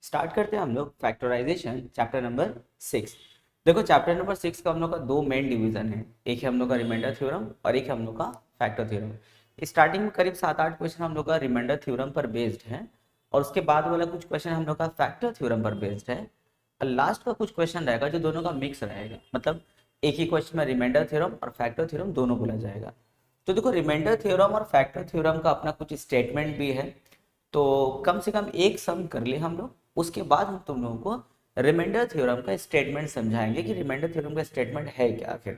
Start करते हैं हम लोग फैक्टराइजेशन चैप्टर नंबर 6। देखो चैप्टर नंबर 6 का हम लोग का दो मेन डिवीजन है, एक है हम लोग का रिमाइंडर थ्योरम और एक है हम लोग का फैक्टर थ्योरम। स्टार्टिंग में करीब 7-8 क्वेश्चन हम लोग का रिमाइंडर थ्योरम पर बेस्ड है और उसके बाद वाला कुछ क्वेश्चन हम लोग का फैक्टर थ्योरम पर बेस्ड है और लास्ट का कुछ क्वेश्चन रहेगा जो दोनों का मिक्स रहेगा, मतलब एक ही क्वेश्चन में रिमाइंडर थ्योरम और फैक्टर थ्योरम दोनों बोला जाएगा। तो देखो रिमाइंडर थ्योरम और फैक्टर थ्योरम का अपना कुछ स्टेटमेंट भी है, तो कम से कम एक सम कर ले हम लोग, उसके बाद हम तुम लोगों को रिमाइंडर थ्योरम का स्टेटमेंट समझाएंगे कि रिमाइंडर थ्योरम का स्टेटमेंट है क्या आखिर।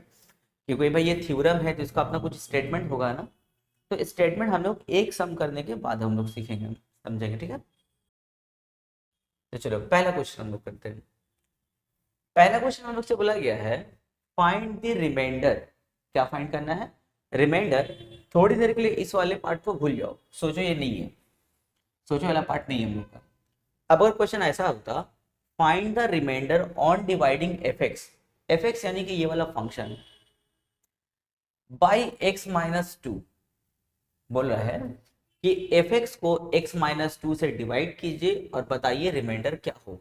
क्योंकि भाई ये थ्योरम है तो इसका अपना कुछ स्टेटमेंट होगा ना, तो स्टेटमेंट हम लोग एक सम करने के बाद हम लोग सीखेंगे, समझेंगे, ठीक है। तो चलो पहला क्वेश्चन हम लोग करते हैं। पहला क्वेश्चन हम लोग से बोला गया है फाइंड द रिमाइंडर। क्या फाइंड करना है? रिमाइंडर। थोड़ी देर के लिए इस वाले पार्ट को भूल जाओ, सोचो ये नहीं है, सोचो वाला पार्ट नहीं है हम लोग का। अब अगर क्वेश्चन ऐसा होता find the remainder on dividing f x, f x यानी कि ये वाला function by x minus two, बोल रहा है कि एफ एक्स को एक्स माइनस टू से डिवाइड कीजिए और बताइए रिमाइंडर क्या होगा।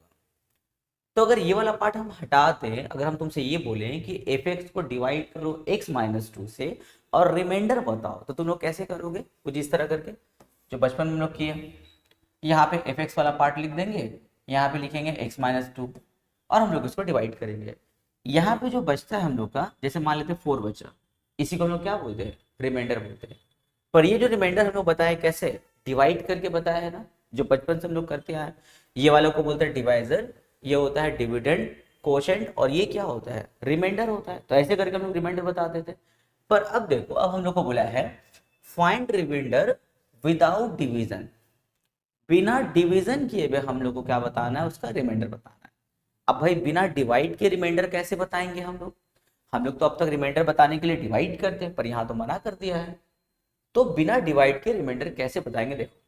तो अगर ये वाला पार्ट हम हटाते हैं, अगर हम तुमसे ये बोलें कि एफ एक्स को डिवाइड करो एक्स माइनस टू से और रिमाइंडर बताओ, तो तुम लोग कैसे करोगे? कुछ इस तरह करके जो बचपन में हम लोग किए, यहाँ पे एफ एक्स वाला पार्ट लिख देंगे, यहाँ पे लिखेंगे एक्स माइनस टू और हम लोग इसको डिवाइड करेंगे। यहाँ पे जो बचता है हम लोग का, जैसे मान लेते 4 बचा, इसी को हम लोग क्या बोलते हैं? रिमाइंडर बोलते हैं। पर ये जो रिमाइंडर हम लोग बताया कैसे? डिवाइड करके बताया है ना, जो बचपन से हम लोग करते आए। ये वालों को बोलते हैं डिवाइजर, ये होता है डिविडेंड, कोशेंट, और ये क्या होता है? रिमाइंडर होता है। तो ऐसे करके हम लोग रिमाइंडर बताते थे। पर अब देखो, अब हम लोग को बोला है फाइंड रिमाइंडर विदाउट डिवीजन, बिना डिवीजन किए हुए हम लोग को क्या बताना है? उसका रिमाइंडर बताना है। अब भाई बिना डिवाइड के रिमाइंडर कैसे बताएंगे हम लोग? हम लोग तो अब तक रिमाइंडर बताने के लिए डिवाइड करते हैं, पर यहाँ तो मना कर दिया है। तो बिना डिवाइड के रिमाइंडर कैसे बताएंगे? देखो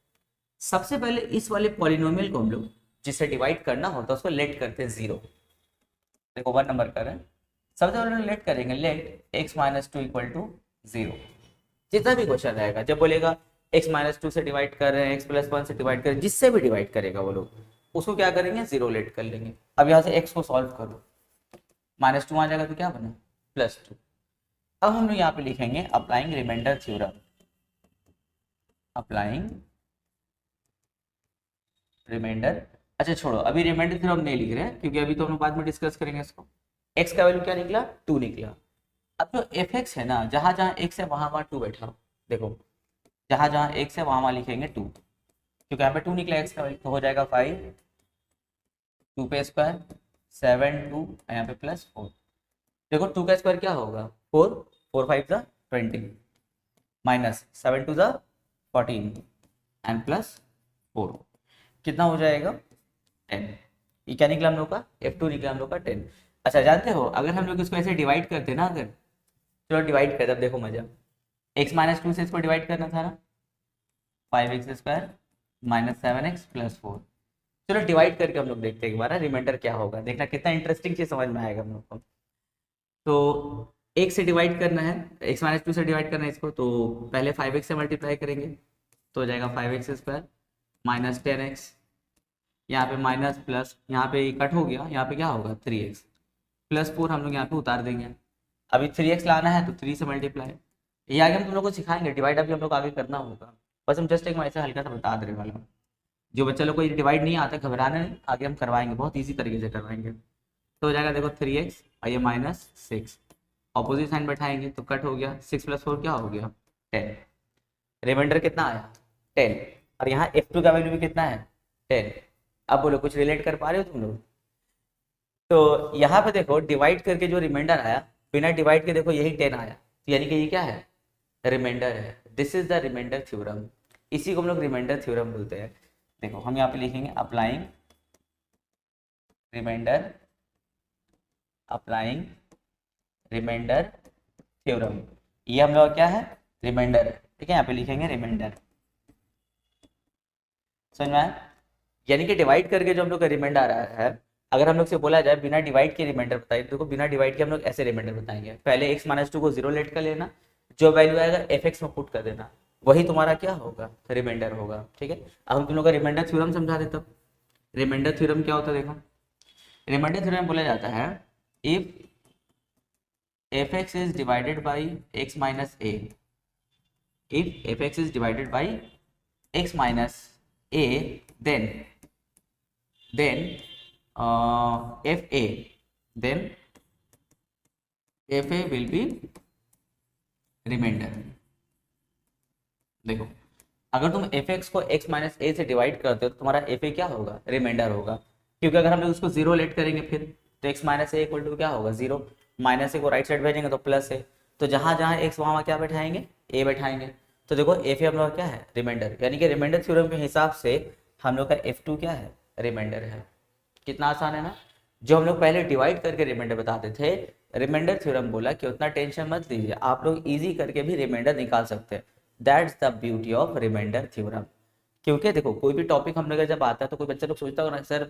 सबसे पहले इस वाले पॉलिनोमियल को हम लोग जिसे डिवाइड करना होता है उसको लेट करते हैं 0। देखो 1 नंबर कर रहे हैं, सबसे पहले लेट करेंगे, let x minus two equal to 0। जितना भी क्वेश्चन रहेगा, जब बोलेगा एक्स माइनस टू से डिवाइड कर रहे हैं, एक्स प्लस वन से डिवाइड कर रहे हैं, जिससे भी डिवाइड करेगा वो लोग उसको क्या करेंगे? 0 लेट कर लेंगे। अब यहाँ से एक्स को सॉल्व करो, माइनस टू आ जाएगा तो क्या बना? Plus two. अब हम लोग यहाँ पे लिखेंगे applying remainder theorem, applying remainder. अच्छा छोड़ो, अभी रिमाइंडर थ्योरम नहीं लिख रहे हैं क्योंकि अभी तो हम लोग बाद में डिस्कस करेंगे इसको। एक्स का वैल्यू क्या निकला? 2 निकला। अब जो एफ एक्स है ना, जहां जहां एक्स है वहां वहां 2 बैठा, देखो जहां जहां एक्स है वहां वहां लिखेंगे 2, क्योंकि यहाँ पे 2 निकला एक्स का वैल्यू, तो हो जाएगा 5, 2 पे स्क्वायर 7 2, यहाँ पे प्लस 4। देखो 2 का स्क्वायर क्या होगा? 4, 4 5 जा 20, माइनस 7 2 जा 14 एंड प्लस 4, कितना हो जाएगा? 10। ये क्या निकला हम लोग का? F2 निकला हम लोग का 10। अच्छा जानते हो, अगर हम लोग इसको ऐसे डिवाइड करते ना, अगर चलो डिवाइड कर, अब देखो मजा, एक्स माइनस टू से इसको डिवाइड करना था ना, 5x square minus 7x plus 4। चलो डिवाइड करके हम लोग देखते हैं एक बार रिमाइंडर क्या होगा, देखना कितना इंटरेस्टिंग चीज समझ में आएगा हम लोग को। तो एक से डिवाइड करना है, एक्स माइनस टू से डिवाइड करना है इसको, तो पहले 5x से मल्टीप्लाई करेंगे तो हो जाएगा 5x स्क्वायर माइनस 10x, यहाँ पे माइनस प्लस, यहाँ पे कट हो गया, यहाँ पे क्या होगा? 3x प्लस 4 हम लोग यहाँ पे उतार देंगे। अभी 3x लाना है तो 3 से मल्टीप्लाई, ये आगे हम तुम लोग को सिखाएंगे, डिवाइड अभी हम लोग आगे करना होगा, बस हम जस्ट एक ऐसा हल्का सा बता दे वाला। जो बच्चा लोग को ये डिवाइड नहीं आता घबराना नहीं, आगे हम करवाएंगे, बहुत ईजी तरीके से करवाएंगे। तो हो जाएगा देखो 3x और ये माइनस 6, ऑपोजिट साइन बैठाएंगे तो कट हो गया, 6 प्लस 4 क्या हो गया? 10। रिमाइंडर कितना आया? 10। और यहाँ F2 का वैल्यू भी कितना है? 10। अब बोलो कुछ रिलेट कर पा रहे हो तुम लोग? तो यहाँ पे देखो डिवाइड करके जो रिमाइंडर आया, बिना डिवाइड के देखो यही 10 आया, तो यानी कि ये क्या है? रिमाइंडर है। This is the remainder theorem, इसी को हम लोग रिमाइंडर थ्योरम बोलते हैं। देखो हम यहाँ पे लिखेंगे applying remainder, applying remainder theorem, ये हम लोग क्या है? रिमाइंडर है, ठीक है। यहाँ पे लिखेंगे रिमाइंडर, समझ में आया? यानी कि डिवाइड करके जो हम लोग का रिमाइंडर आ रहा है, अगर हम लोग से बोला जाए बिना डिवाइड के रिमाइंडर बताइए, तो बिना डिवाइड के हम लोग ऐसे रिमाइंडर बताएंगे, पहले एक्स माइनस टू को 0 लेट कर लेना, जो वैल्यू आएगा एफ एक्स में पुट कर देना, वही तुम्हारा क्या होगा? रिमाइंडर होगा, ठीक है। अब हम तुम लोग का रिमाइंडर थ्योरम समझा देता हूँ। रिमाइंडर थ्योरम क्या होता है देखो, रिमाइंडर थ्योरम बोला जाता है if fx is divided by x minus a, if fx is divided by x minus a, then fa, then fa will be remainder. देखो अगर तुम fx को x माइनस a से डिवाइड करते हो तो तुम्हारा fa क्या होगा, रिमाइंडर होगा, क्योंकि अगर हम लोग उसको जीरो लेट करेंगे फिर तो x minus a equal to क्या होगा, जीरो, माइनस ए को राइट साइड भेजेंगे तो प्लस है, तो जहां जहां x वहां क्या बैठाएंगे, a बैठाएंगे, तो देखो fa हम लोग क्या है, रिमाइंडर, यानी कि रिमाइंडर थ्योरम के हिसाब से हम लोग का f2 क्या है, रिमाइंडर है। कितना आसान है ना, जो हम लोग पहले डिवाइड करके रिमाइंडर बताते थे, रिमाइंडर थ्योरम बोला कि उतना टेंशन मत लीजिए, आप लोग इजी करके भी रिमाइंडर निकाल सकते हैं। That's the beauty of remainder theorem. क्योंकि देखो कोई भी टॉपिक हम लोग जब आता है तो कोई बच्चा लोग सोचता होगा ना सर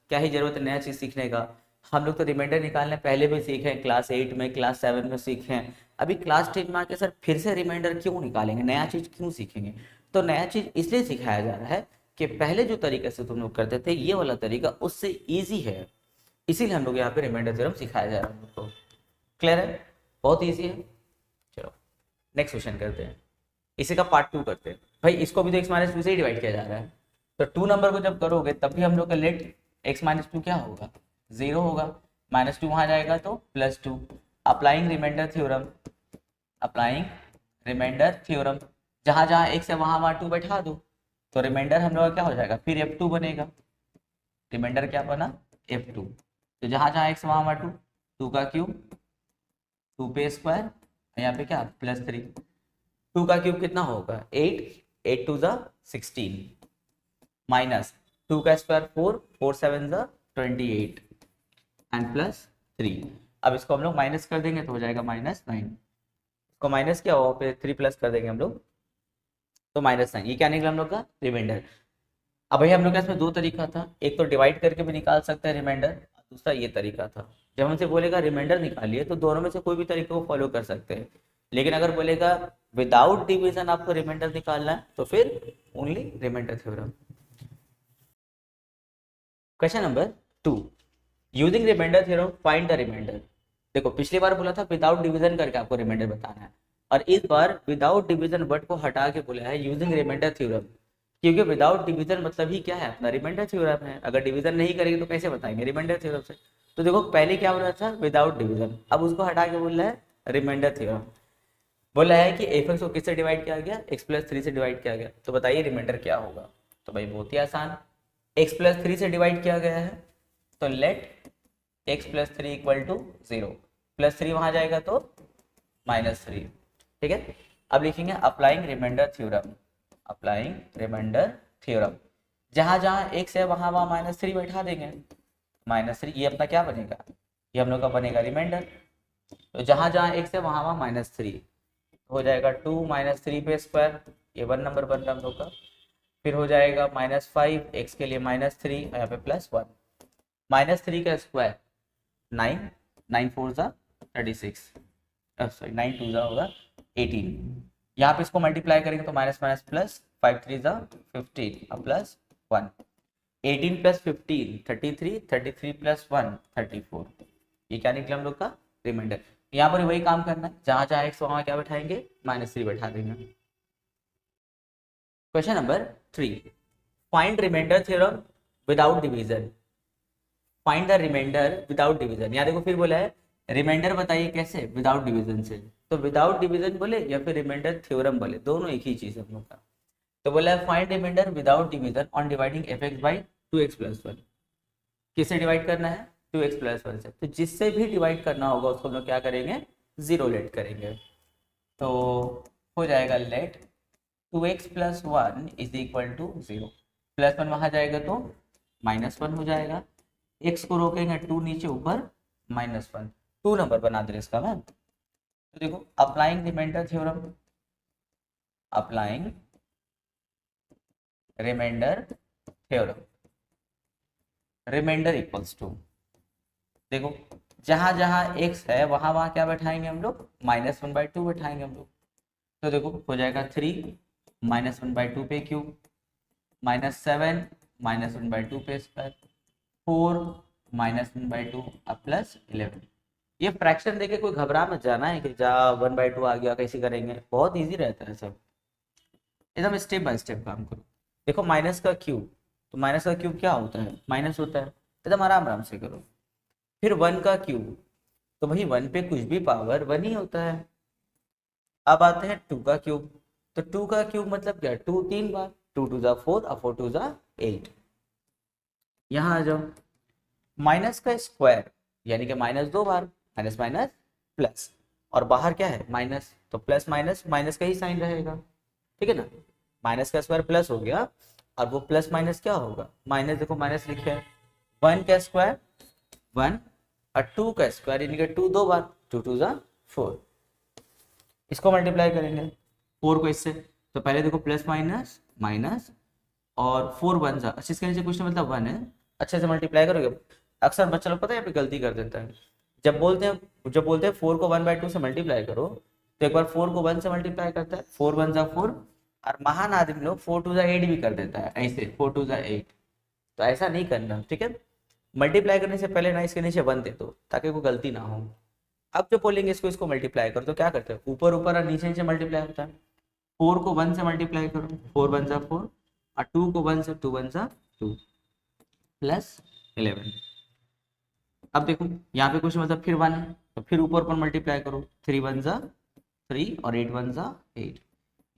क्या ही जरूरत है नया चीज सीखने का, हम लोग तो रिमाइंडर निकालने पहले भी सीखे, क्लास 8 में, क्लास 7 में सीखे, अभी क्लास 10 में आके सर फिर से रिमाइंडर क्यों निकालेंगे, नया चीज क्यों सीखेंगे। तो नया चीज इसलिए सिखाया जा रहा है कि पहले जो तरीके से तुम लोग करते थे ये वाला तरीका उससे ईजी है, इसीलिए हम लोग यहाँ पे रिमाइंडर थ्योरम सिखाया जा रहा है हम लोग को। क्लियर है, बहुत ईजी है। चलो नेक्स्ट क्वेश्चन करते हैं, इसी का पार्ट 2 करते हैं। भाई इसको भी तो x माइनस टू से ही डिवाइड किया जा रहा है, तो 2 नंबर को जब करोगे तब भी हम लोग का लेट x माइनस टू क्या होगा, 0 होगा, माइनस 2 वहां जाएगा तो plus 2। Applying remainder theorem, applying remainder theorem, जहां जहां x है वहां वहां 2 बैठा दो, तो रिमाइंडर हम लोग का क्या हो जाएगा, फिर f2 बनेगा, रिमाइंडर क्या बना, f2, तो जहां जहां x वहां वहां 2, 2 का क्यूब 2 पे स्क्वायर, यहाँ पे क्या प्लस 3, 2 का क्यूब कितना होगा 8, 8 टू ज़ा 16, माइनस 2 का स्क्वायर 4, 4 7 ज़ा 28 एंड प्लस 3। अब इसको हम लोग माइनस कर देंगे तो हो जाएगा -9, इसको माइनस क्या होगा फिर 3 प्लस कर देंगे हम लोग तो -9, ये क्या निकला हम लोग का रिमाइंडर। अब भाई हम लोग का इसमें 2 तरीका था, एक तो डिवाइड करके भी निकाल सकते हैं रिमाइंडर, दूसरा ये तरीका था। जब हमसे बोलेगा रिमाइंडर निकालिए तो दोनों में से कोई भी तरीके को फॉलो कर सकते हैं, लेकिन अगर बोलेगा विदाउट डिवीजन आपको रिमाइंडर निकालना है तो फिर only remainder theorem. Question number 2, using remainder theorem find the remainder. देखो पिछली बार बोला था विदाउट डिवीजन करके आपको रिमाइंडर बताना है, और इस बार विदाउट डिवीजन वर्ड को हटा के बोला है यूजिंग रिमाइंडर थ्योरम, क्योंकि विदाउट डिवीजन मतलब ही क्या है अपना रिमाइंडर थ्योरम है, अगर डिवीजन नहीं करेंगे तो कैसे बताएंगे रिमाइंडर थ्योरम से। तो देखो पहले क्या बोला था विदाउट डिवीजन, अब उसको हटा के बोल रहा है रिमाइंडर थ्योरम। बोला है कि एफ को किससे डिवाइड किया गया, x प्लस 3 से डिवाइड किया गया, तो बताइए रिमाइंडर क्या होगा। तो भाई बहुत ही आसान, x प्लस 3 से डिवाइड किया गया है तो let x plus 3 equal to 0, plus 3 वहां जाएगा तो -3, ठीक है। अब लिखेंगे applying remainder theorem, applying remainder theorem, जहां जहां x है वहां वहां -3 बैठा देंगे, -3 ये अपना क्या बनेगा, ये हम लोग का बनेगा रिमाइंडर, तो जहां जहां x है वहां वहां -3 हो जाएगा 2 -3 पे स्क्वायर, ये 1 नंबर बन रहा हम लोग का, फिर हो जाएगा -5 x के लिए -3 यहाँ पे +1, -3 का स्क्वायर 9, 9 4 ज़ा 36, सॉरी 9 2 ज़ा होगा 18, यहाँ पे इसको मल्टीप्लाई करेंगे तो माइनस माइनस प्लस 5 3 ज़ा 15 और प्लस 1, 18 प्लस 15 33, 33 प्लस 1 34, ये क्या निकला हम लोग का रिमाइंडर। यहाँ पर वही काम करना है, जहां जहां x वहां क्या बैठाएंगे -3 बैठा देंगे। Question number 3, find remainder theorem without division, find the remainder without division. यहाँ देखो फिर बोला है रिमाइंडर बताइए कैसे, विदाउट डिवीजन से, तो विदाउट डिवीजन बोले या फिर रिमाइंडर थ्योरम बोले, दोनों एक ही चीज है हम लोग का। तो बोला है find remainder without division on dividing fx by 2x plus 1, किससे डिवाइड करना है 2x प्लस 1 से, तो जिससे भी डिवाइड करना होगा उसको हम लोग क्या करेंगे 0 लेट करेंगे, तो हो जाएगा let 2x plus 1 is equal to 0, plus 1 वहां जाएगा तो -1 हो जाएगा, x को रोकेंगे 2 नीचे ऊपर -1, 2 नंबर बना दे इसका मैम। तो देखो applying remainder theorem, applying remainder theorem, remainder equals to, देखो जहां जहां x है वहां वहां क्या बैठाएंगे हम लोग -1/2 बैठाएंगे हम लोग, तो देखो हो जाएगा 3 -1/2 पे क्यूब, -7 -1/2 पे स्क्वायर, 4 -1/2 अब प्लस 11। ये फ्रैक्शन देके कोई घबरा मत जाना है कि जा 1/2 आ गया कैसे करेंगे, बहुत इजी रहता है सब, एकदम स्टेप बाय स्टेप काम करो। देखो माइनस का क्यूब, तो माइनस का क्यूब क्या होता है, माइनस होता है, एकदम आराम आराम से करो। फिर 1 का क्यूब, तो भाई 1 पे कुछ भी पावर 1 ही होता है। अब आते हैं 2 का क्यूब, तो 2 का क्यूब मतलब क्या, 2 3 बार, 2 2 जा 4 और 4 2 जा 8। यहाँ आ जाओ, माइनस का स्क्वायर यानी कि माइनस 2 बार, माइनस माइनस प्लस, और बाहर क्या है माइनस, तो प्लस माइनस माइनस का ही साइन रहेगा, ठीक है ना। माइनस का स्क्वायर प्लस हो गया, और वो प्लस माइनस क्या होगा, माइनस, देखो माइनस लिखे है, 1 का स्क्वायर 1 और 2 का स्क्वायर यानी कि 2 2 बार, 2 2 जा 4। इसको मल्टीप्लाई करेंगे 4 को इससे, तो पहले देखो प्लस माइनस माइनस और 4 1 जा, अच्छा इसके नीचे कुछ नहीं मतलब 1 है, अच्छे से मल्टीप्लाई करोगे। अक्सर बच्चा लोग पता है यहाँ पे गलती कर देता है, जब बोलते हैं 4 को 1/2 से मल्टीप्लाई करो, तो एक बार 4 को 1 से मल्टीप्लाई करता है, 4 1 जा 4, और महान आदमी लोग 4 2 जा 8 भी कर देता है, ऐसे 4 2 जा 8। तो ऐसा नहीं करना, ठीक है। मल्टीप्लाई करने से पहले ना इसके नीचे 1 दे दो ताकि कोई गलती ना हो। अब जो बोलेंगे इसको मल्टीप्लाई करो, तो क्या करते हैं ऊपर ऊपर और नीचे नीचे मल्टीप्लाई होता है। 4 को 1 से मल्टीप्लाई करो, 4 1 जा 4, और 2 को 1 से 2 1 जा 2 प्लस 11। अब देखो यहाँ पे कुछ मतलब फिर 1 है, तो फिर ऊपर पर मल्टीप्लाई करो, 3 1 जा 3 और 8 1 जा 8,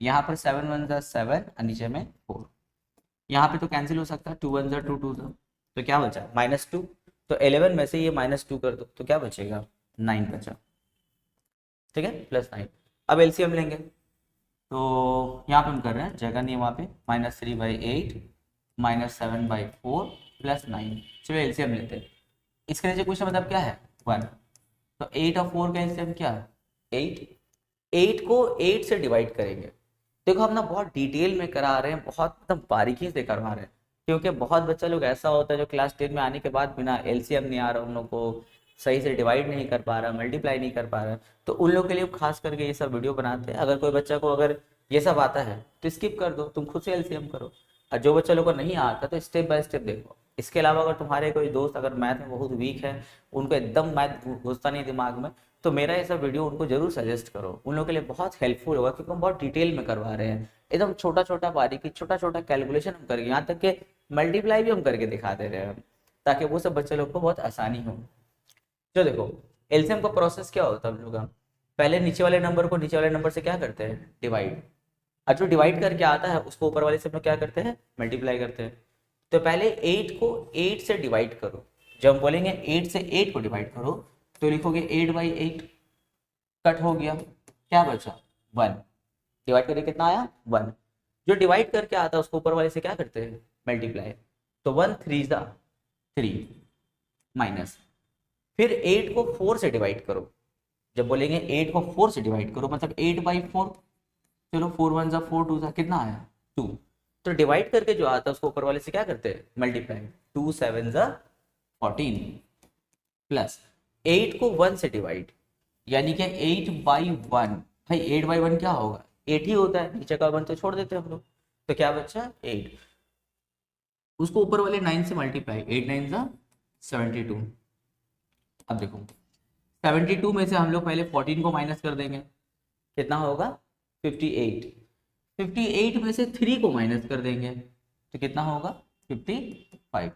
यहाँ पर 7 1 जा 7 और नीचे में 4। यहाँ पे तो कैंसिल हो सकता है, 2 1 जा 2 2 जा, तो क्या बचा -2, तो 11 में से ये -2 कर दो, तो क्या बचेगा 9 बचा, ठीक है, +9। अब एलसीएम लेंगे, तो यहाँ पे हम कर रहे हैं, जगह नहीं वहाँ पे, -3/8 -7/4 +9। चलो एलसीएम लेते हैं, इसके नीचे क्वेश्चन मतलब क्या है 1, तो 8 और 4 का एलसीएम क्या है 8, 8 को 8 से डिवाइड करेंगे। देखो हम ना बहुत डिटेल में करा रहे हैं, बहुत एकदम बारीकी से करवा रहे हैं, क्योंकि बहुत बच्चा लोग ऐसा होता है जो क्लास 10 में आने के बाद बिना एलसीएम नहीं आ रहा, उन लोग को सही से डिवाइड नहीं कर पा रहा, मल्टीप्लाई नहीं कर पा रहा, तो उन लोग के लिए खास करके ये सब वीडियो बनाते हैं। अगर कोई बच्चा को अगर ये सब आता है तो स्किप कर दो, तुम खुद से एलसीएम करो, और जो बच्चा लोग को नहीं आता तो स्टेप बाय स्टेप देखो। इसके अलावा अगर तुम्हारे कोई दोस्त अगर मैथ में बहुत वीक है, उनको एकदम मैथ घुसता नहीं दिमाग में, तो मेरा ये सब वीडियो उनको जरूर सजेस्ट करो, उन लोगों के लिए बहुत हेल्पफुल होगा, क्योंकि हम बहुत डिटेल में करवा रहे हैं, एकदम छोटा छोटा बारीकी, छोटा छोटा कैलकुलेशन हम करके, यहाँ तक कि मल्टीप्लाई भी हम करके दिखा दे रहे हैं, ताकि वो सब बच्चे लोग को बहुत आसानी हो। जो देखो एलसीएम का प्रोसेस क्या होता है हम लोग का, पहले नीचे वाले नंबर को नीचे वाले नंबर से क्या करते हैं डिवाइड, और जो डिवाइड करके आता है उसको ऊपर वाले से हम लोग क्या करते हैं मल्टीप्लाई करते हैं। तो पहले 8 को 8 से डिवाइड करो, जब हम बोलेंगे 8 से 8 को डिवाइड करो, तो लिखोगे 8/8, कट हो गया, क्या बचा 1, डिवाइड करके कितना आया 1, जो डिवाइड करके आता है उसको ऊपर वाले से क्या करते हैं मल्टीप्लाई, तो 1 3 जा 3 माइनस, फिर 8 को 4 से डिवाइड करो, जब बोलेंगे 8 को 4 से डिवाइड करो मतलब 8/4, चलो 4 1 जा 4 2 जा कितना आया 2, तो डिवाइड करके जो आता है उसको ऊपर वाले से क्या करते हैं मल्टीप्लाई, 2 7 जा 14 प्लस 8 को 1 से डिवाइड यानी कि 8/1, भाई 8/1 क्या होगा 8 ही होता है, नीचे का 1 तो छोड़ देते हैं हम लोग, तो क्या बचा 8, उसको ऊपर वाले 9 से मल्टीप्लाई, 8 9 जा 72। अब देखो 72 में से हम लोग पहले 14 को माइनस कर देंगे, कितना होगा 58, 58 में से 3 को माइनस कर देंगे तो कितना होगा 55,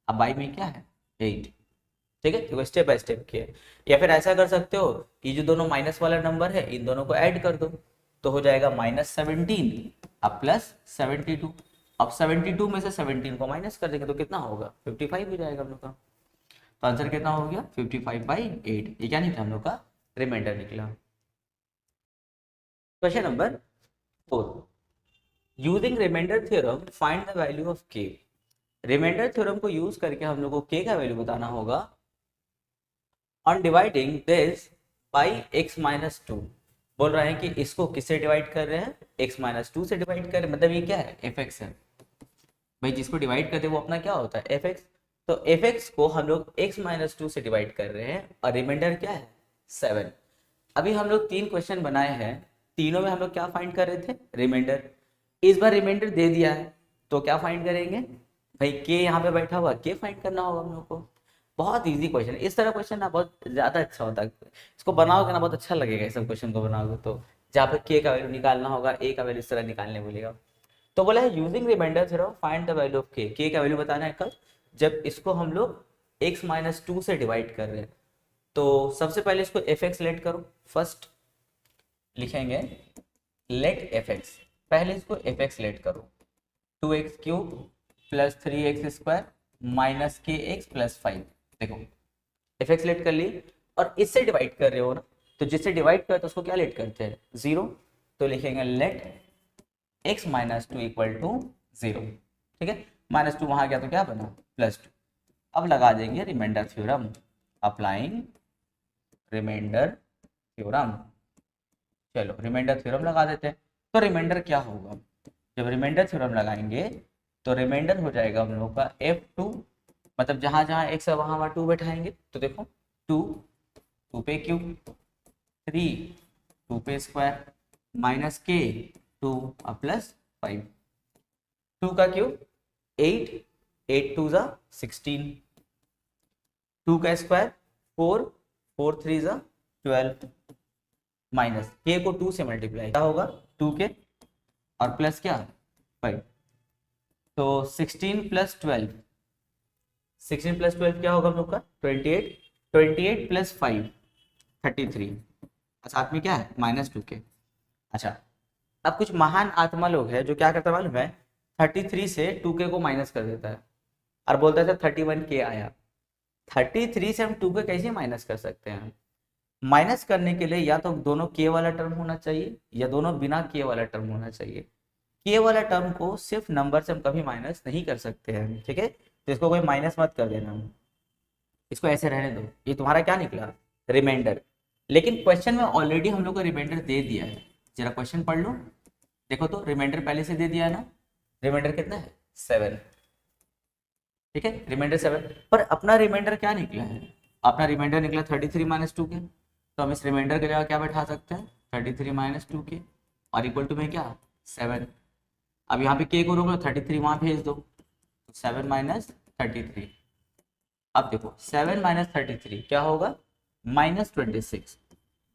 अब बाई में क्या है 8, ठीक है, तो स्टेप बाय स्टेप किया। या फिर ऐसा कर सकते हो कि जो दोनों माइनस वाला नंबर है इन दोनों को ऐड कर दो, तो हो जाएगा -17 अब +72, अब 72 में से 17 को माइनस कर देंगे तो कितना होगा 55 हो जाएगा हम लोग का, तो आंसर कितना हो गया 55/8, ये क्या निकला हम लोग का रिमाइंडर निकला। Question number 4, using remainder theorem find the value of k। Remainder theorem को यूज करके हम लोग को k का वैल्यू बताना होगा on dividing this by x-2। बोल रहे हैं कि इसको किससे डिवाइड कर रहे हैं x-2 से डिवाइड कर रहे हैं, मतलब ये क्या है fx है, भाई जिसको डिवाइड करते हैं वो अपना क्या होता है fx, तो fx को हम लोग x-2 से डिवाइड कर रहे हैं और रिमाइंडर क्या है 7। अभी हम लोग 3 क्वेश्चन बनाए हैं, तीनों में हम लोग क्या फाइंड कर रहे थे रिमाइंडर, इस बार रिमाइंडर दे दिया है तो क्या फाइंड करेंगे भाई के यहाँ पे बैठा हुआ, के फाइंड करना होगा हम लोग को। बहुत इजी क्वेश्चन, इस तरह क्वेश्चन ना बहुत ज्यादा अच्छा होता है, इसको बनाओगे ना बहुत अच्छा लगेगा, इस सब क्वेश्चन को बनाओगे तो। जहाँ पे के का वैल्यू निकालना होगा, ए का वैल्यू इस तरह निकालने बोलेगा। तो बोला है using remainder theorem find the value of k का वैल्यू बताना है कब, जब इसको हम लोग x-2 से डिवाइड कर रहे हैं। तो सबसे पहले इसको एफ एक्स लेट करो, फर्स्ट लिखेंगे लेट एफ एक्स, पहले इसको एफ एक्स लेट करो, 2x³ प्लस 3x² माइनस के एक्स प्लस 5। देखो एफ एक्स लेट कर ली और इससे डिवाइड कर रहे हो ना, तो जिससे डिवाइड करते हैं उसको क्या लेट करते हैं, 0। तो लिखेंगे लेट x-2 इक्वल टू 0। ठीक है, -2 वहां गया तो क्या बना, +2। अब लगा देंगे remainder theorem, applying remainder theorem. चलो रिमाइंडर थ्योरम लगा देते हैं। तो रिमाइंडर क्या होगा, जब रिमाइंडर थ्योरम लगाएंगे तो रिमाइंडर हो जाएगा हम लोग का f2, मतलब जहां जहां x है वहां वहां 2 बैठाएंगे। तो देखो 2 2 पे क्यूब, 3 2 पे स्क्वायर, माइनस के 2 प्लस 5, 2 का क्यूब 8, 8 2 जा 16, 2 का स्क्वायर 4, 4 3 जा 12, माइनस के को 2 से मल्टीप्लाई क्या होगा 2 के और प्लस क्या 5। तो 16 प्लस 12, 16 प्लस 12 क्या होगा हम लोग का 28, 28 प्लस 5 33, साथ में क्या है -2 के। अच्छा अब कुछ महान आत्मा लोग हैं जो क्या करता है मालूम है, 33 से 2 को माइनस कर देता है और बोलता है 31 के आया। 33 से हम 2 कैसे माइनस कर सकते हैं, माइनस करने के लिए या तो दोनों के वाला टर्म होना चाहिए या दोनों बिना के वाला टर्म होना चाहिए। के वाला टर्म को सिर्फ नंबर से हम कभी माइनस नहीं कर सकते हैं, ठीक है, तो इसको कोई माइनस मत कर देना, इसको ऐसे रहने दो। ये तुम्हारा क्या निकला रिमाइंडर, लेकिन क्वेश्चन में ऑलरेडी हम लोग को रिमाइंडर दे दिया है, जरा क्वेश्चन पढ़ लो। देखो तो रिमाइंडर पहले से दे दिया है ना, रिमाइंडर कितना है 7, ठीक है रिमाइंडर 7। पर अपना रिमाइंडर क्या निकला है, अपना रिमाइंडर निकला 33 - 2 के, तो हम इस रिमाइंडर के जगह क्या बैठा सकते हैं 33 - 2 के और इक्वल टू में क्या 7। अब यहाँ पे के को रोक लो, 33 वहां भेज दो, 7 - 33। अब देखो 7 - 33 क्या होगा -26,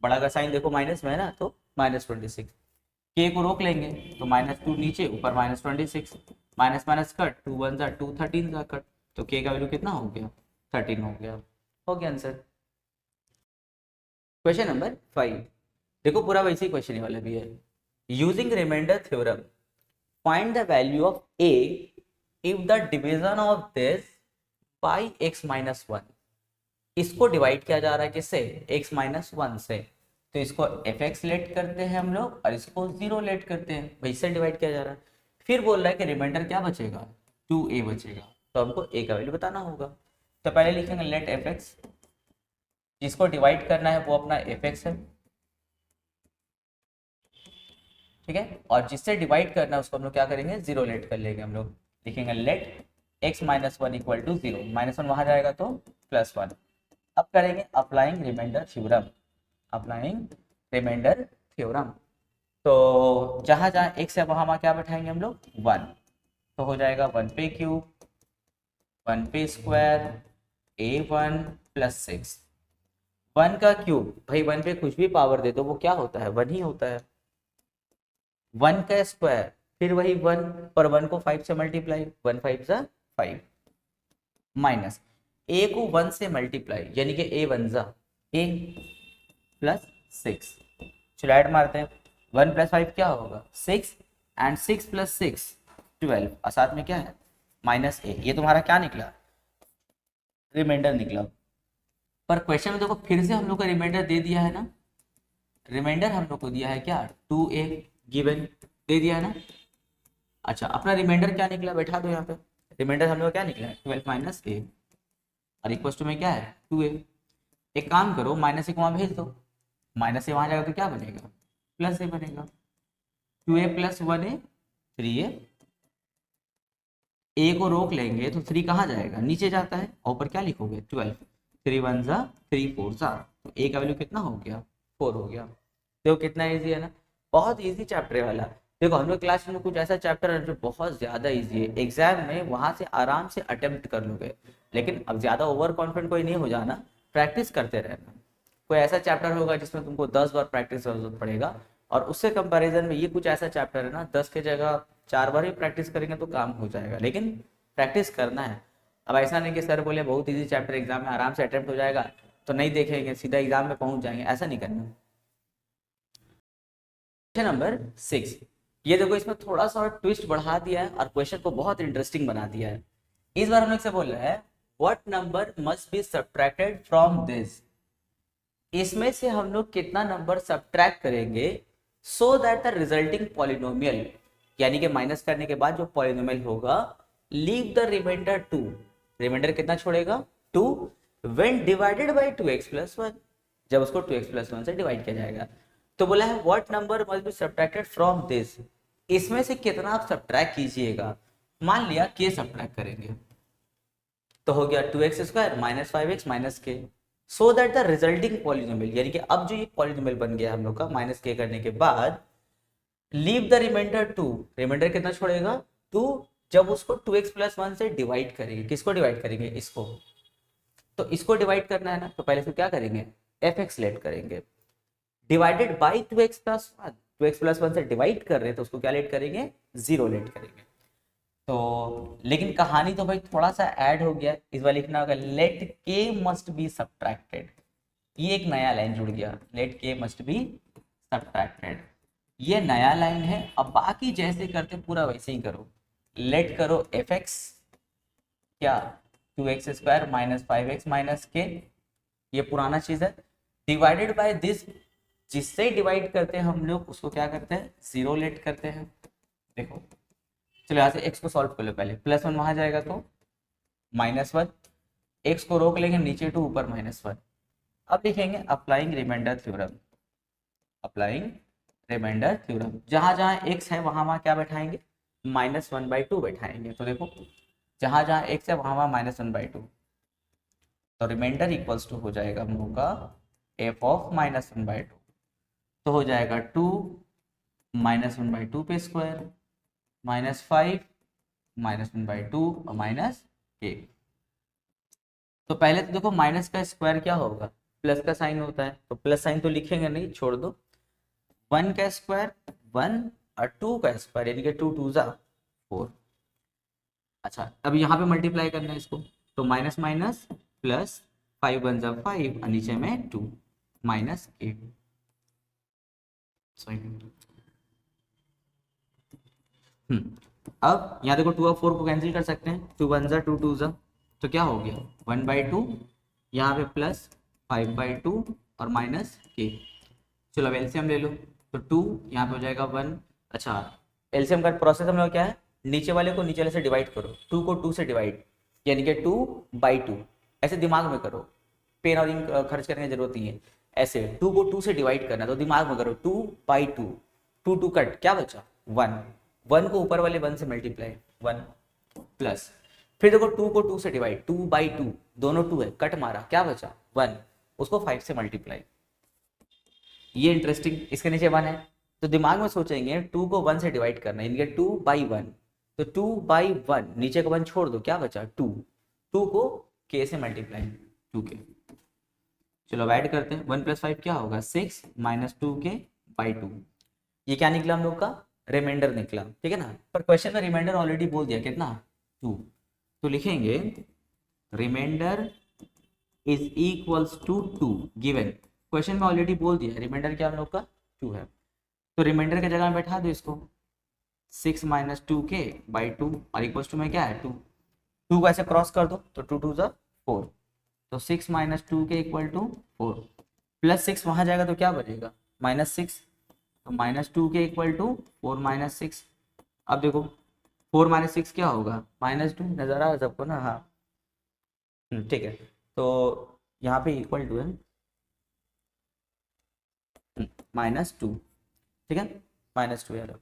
बड़ा का साइन देखो माइनस में है ना, तो -26। के को रोक लेंगे तो -2 नीचे ऊपर -26, माइनस माइनस कट, 2 1 जा 2, 13 जा कट, तो के का वैल्यू कितना हो गया 13 हो गया। हो गया आंसर। क्वेश्चन नंबर 5, देखो पूरा वैसे ही क्वेश्चन वाला भी है। Using remainder theorem find the value of a if the division of this by x-1। इसको डिवाइड किया जा रहा है किससे x-1 से, तो इसको fx लेट करते हैं हम लोग और इसको 0 लेट करते हैं, वैसे डिवाइड किया जा रहा है। फिर बोल रहा है कि रिमाइंडर क्या बचेगा 2a बचेगा, तो हमको a का वैल्यू बताना होगा। तो पहले लिखेंगे लेट fx, जिसको डिवाइड करना है वो अपना fx है, ठीक है, और जिससे डिवाइड करना है उसको हम लोग क्या करेंगे 0 लेट कर लेंगे हम लोग, लिखेंगे लेट x-1 इक्वल टू 0, -1 वहां जाएगा तो +1। अब करेंगे applying remainder theorem, applying remainder theorem. तो जहां जहां x है वहां क्या बैठाएंगे हम लोग 1, तो हो जाएगा 1 पे क्यूब, 1 पे स्क्वायर, a1 + 6। 1 का क्यूब भाई 1 पे कुछ भी पावर दे दो वो क्या होता है 1 ही होता है, 1 का स्क्वायर फिर वही 1 पर 1 को 5 से मल्टीप्लाई, 1 5 जा 5, माइनस a को 1 से मल्टीप्लाई यानी कि a 1 जा a + 6। चलो ऐड मारते हैं, 1 + 5 क्या होगा 6 एंड 6 + 6 12 और साथ में क्या है -a। ये तुम्हारा क्या निकला रिमाइंडर निकला। पर क्वेश्चन में देखो फिर से हम लोग का रिमाइंडर दे दिया है ना, रिमाइंडर हम लोग को दिया है क्या 2a गिवन दे दिया है ना। अच्छा अपना रिमाइंडर क्या निकला बैठा दो यहाँ पे, रिमाइंडर हम लोग क्या निकला है 12 - a और इक्वल टू में क्या है 2a। एक काम करो -1 वहां भेज दो, -a वहां जाएगा तो क्या बनेगा +a बनेगा, 2a + 1a 3a, a को रोक लेंगे तो 3 कहाँ जाएगा नीचे जाता है और ऊपर क्या लिखोगे 12, 3 1 जा 3 4 जा, तो a का वैल्यू कितना हो गया 4 हो गया। देखो कितना इजी है ना, बहुत इजी चैप्टर वाला। देखो हम लोग क्लास में कुछ ऐसा चैप्टर है जो बहुत ज्यादा इजी है, एग्जाम में वहां से आराम से अटेम्प्ट कर लोगे, लेकिन अब ज्यादा ओवर कॉन्फिडेंट कोई नहीं हो जाना, प्रैक्टिस करते रहना। कोई ऐसा चैप्टर होगा जिसमें तुमको 10 बार प्रैक्टिस जरूरत पड़ेगा, और उससे कंपैरिजन में ये कुछ ऐसा चैप्टर है ना 10 के जगह 4 बार ही प्रैक्टिस करेंगे तो काम हो जाएगा, लेकिन प्रैक्टिस करना है। अब ऐसा नहीं कि सर बोले बहुत इजी चैप्टर एग्जाम में आराम से अटेम्प्ट हो जाएगा तो नहीं देखेंगे सीधा एग्जाम में पहुंच जाएंगे, ऐसा नहीं करना। क्वेश्चन नंबर 6, ये देखो इसमें थोड़ा सा और ट्विस्ट बढ़ा दिया है और क्वेश्चन को बहुत इंटरेस्टिंग बना दिया है। इस बार हम लोग से बोल रहा है what number must be subtracted from this, इसमें से हम लोग कितना नंबर सब्ट्रैक्ट करेंगे so that the resulting polynomial, यानी कि माइनस करने के बाद जो पॉलिनोमियल होगा, लीव द रिमाइंडर 2, रिमाइंडर कितना छोड़ेगा 2, when divided by 2x plus 1, जब उसको 2x प्लस 1 से डिवाइड किया जाएगा। तो बोला है what number must be subtracted from this, इसमें से कितना आप सब्ट्रैक्ट कीजिएगा। मान लिया k सब्ट्रैक्ट करेंगे तो हो गया 2x square minus 5x minus k, so that the resulting polynomial, यानी कि अब जो ये पॉलिनोमियल बन गया हम लोग का माइनस k करने के बाद, लीव द रिमाइंडर 2, रिमाइंडर कितना छोड़ेगा 2, जब उसको 2x प्लस 1 से डिवाइड करेंगे। किसको डिवाइड करेंगे, इसको, तो इसको डिवाइड करना है ना, तो पहले से क्या करेंगे fx लेट करेंगे, divided by 2x plus 1, 2x plus 1 से डिवाइड कर रहे हैं तो उसको क्या लेट करेंगे 0 लेट करेंगे। तो लेकिन कहानी तो भाई थोड़ा सा ऐड हो गया, इस बार लिखना होगा लेट के मस्ट बी सब्ट्रैक्टेड, ये एक नया लाइन जुड़ गया, लेट के मस्ट बी सब्ट्रैक्टेड, ये नया लाइन है। अब बाकी जैसे करते पूरा वैसे ही करो, लेट करो fx क्या 2x square minus 5x minus के, ये पुराना चीज है, डिवाइडेड बाय दिस, जिससे डिवाइड करते हैं हम लोग उसको क्या करते हैं 0 लेट करते हैं। देखो चलो यहाँ से x को सॉल्व कर लो, पहले प्लस 1 वहां जाएगा तो माइनस 1, x को रोक लेंगे नीचे 2 ऊपर माइनस 1। अब लिखेंगे applying remainder theorem, applying remainder theorem, जहां जहां x है वहां वहां क्या बैठाएंगे -1/2 बैठाएंगे। तो देखो जहां जहां x है वहां वहां -1/2, तो रिमाइंडर इक्वल्स टू हो जाएगा हम लोग का f ऑफ -1/2, तो हो जाएगा 2 -1/2 पे स्क्वायर -5 -1/2 और माइनस k। तो पहले तो देखो माइनस का स्क्वायर क्या होगा प्लस का साइन होता है, तो प्लस साइन तो लिखेंगे नहीं, छोड़ दो, 1 का स्क्वायर 1 और 2 का स्क्वायर यानी कि 2 2 4। अच्छा अब यहाँ पे मल्टीप्लाई करना है इसको, तो माइनस माइनस प्लस 5 1 5 और नीचे में 2 माइनस k। अब यहाँ देखो 2 और 4 को कैंसिल कर सकते हैं, 2 1 2 2 तो क्या हो गया 1/2, यहाँ पे प्लस 5/2 और माइनस k। चलो अब एलसीएम ले लो, तो 2 यहाँ पे हो जाएगा 1। अच्छा एलसीएम का प्रोसेस हम लोग क्या है, नीचे वाले को नीचे वाले से डिवाइड करो, 2 को 2 से डिवाइड यानी कि 2/2, ऐसे दिमाग में करो, पेन और इंक खर्च करने की जरूरत नहीं है, ऐसे 2 को 2 से डिवाइड करना, तो दिमाग में करो 2/2, 2 2 कट क्या बचा 1, 1 को ऊपर वाले 1 से मल्टीप्लाई 1 प्लस, फिर देखो 2 को 2 से डिवाइड 2/2, दोनों 2 है कट मारा क्या बचा 1, उसको 5 से मल्टीप्लाई, ये इंटरेस्टिंग, इसके नीचे 1 है तो दिमाग में सोचेंगे 2 को 1 से डिवाइड करना है यानी कि 2/1, तो 2/1 नीचे का 1 छोड़ दो क्या बचा 2, 2 को k से मल्टीप्लाई 2k। चलो अब ऐड करते हैं, 1 + 5 क्या होगा 6 -2k/2, ये क्या निकला हम लोग का रिमाइंडर निकला, ठीक है ना। पर क्वेश्चन में रिमाइंडर ऑलरेडी बोल दिया कितना 2, तो लिखेंगे remainder is equals to 2, given question में ऑलरेडी बोल दिया रिमाइंडर क्या हम लोग का 2 है, तो रिमाइंडर की जगह में बैठा दो इसको 6 -2k/2 और इक्वल्स टू में क्या है 2, 2 को ऐसे क्रॉस कर दो तो 2 2 4, तो 6 -2k = 4, प्लस 6 वहां जाएगा तो क्या बचेगा -6, तो -2k = 4 - 6। अब देखो 4 - 6 क्या होगा -2, नजर आ रहा है सबको ना, हाँ ठीक है, तो यहाँ पे इक्वल टू है -2, ठीक है -2 यार,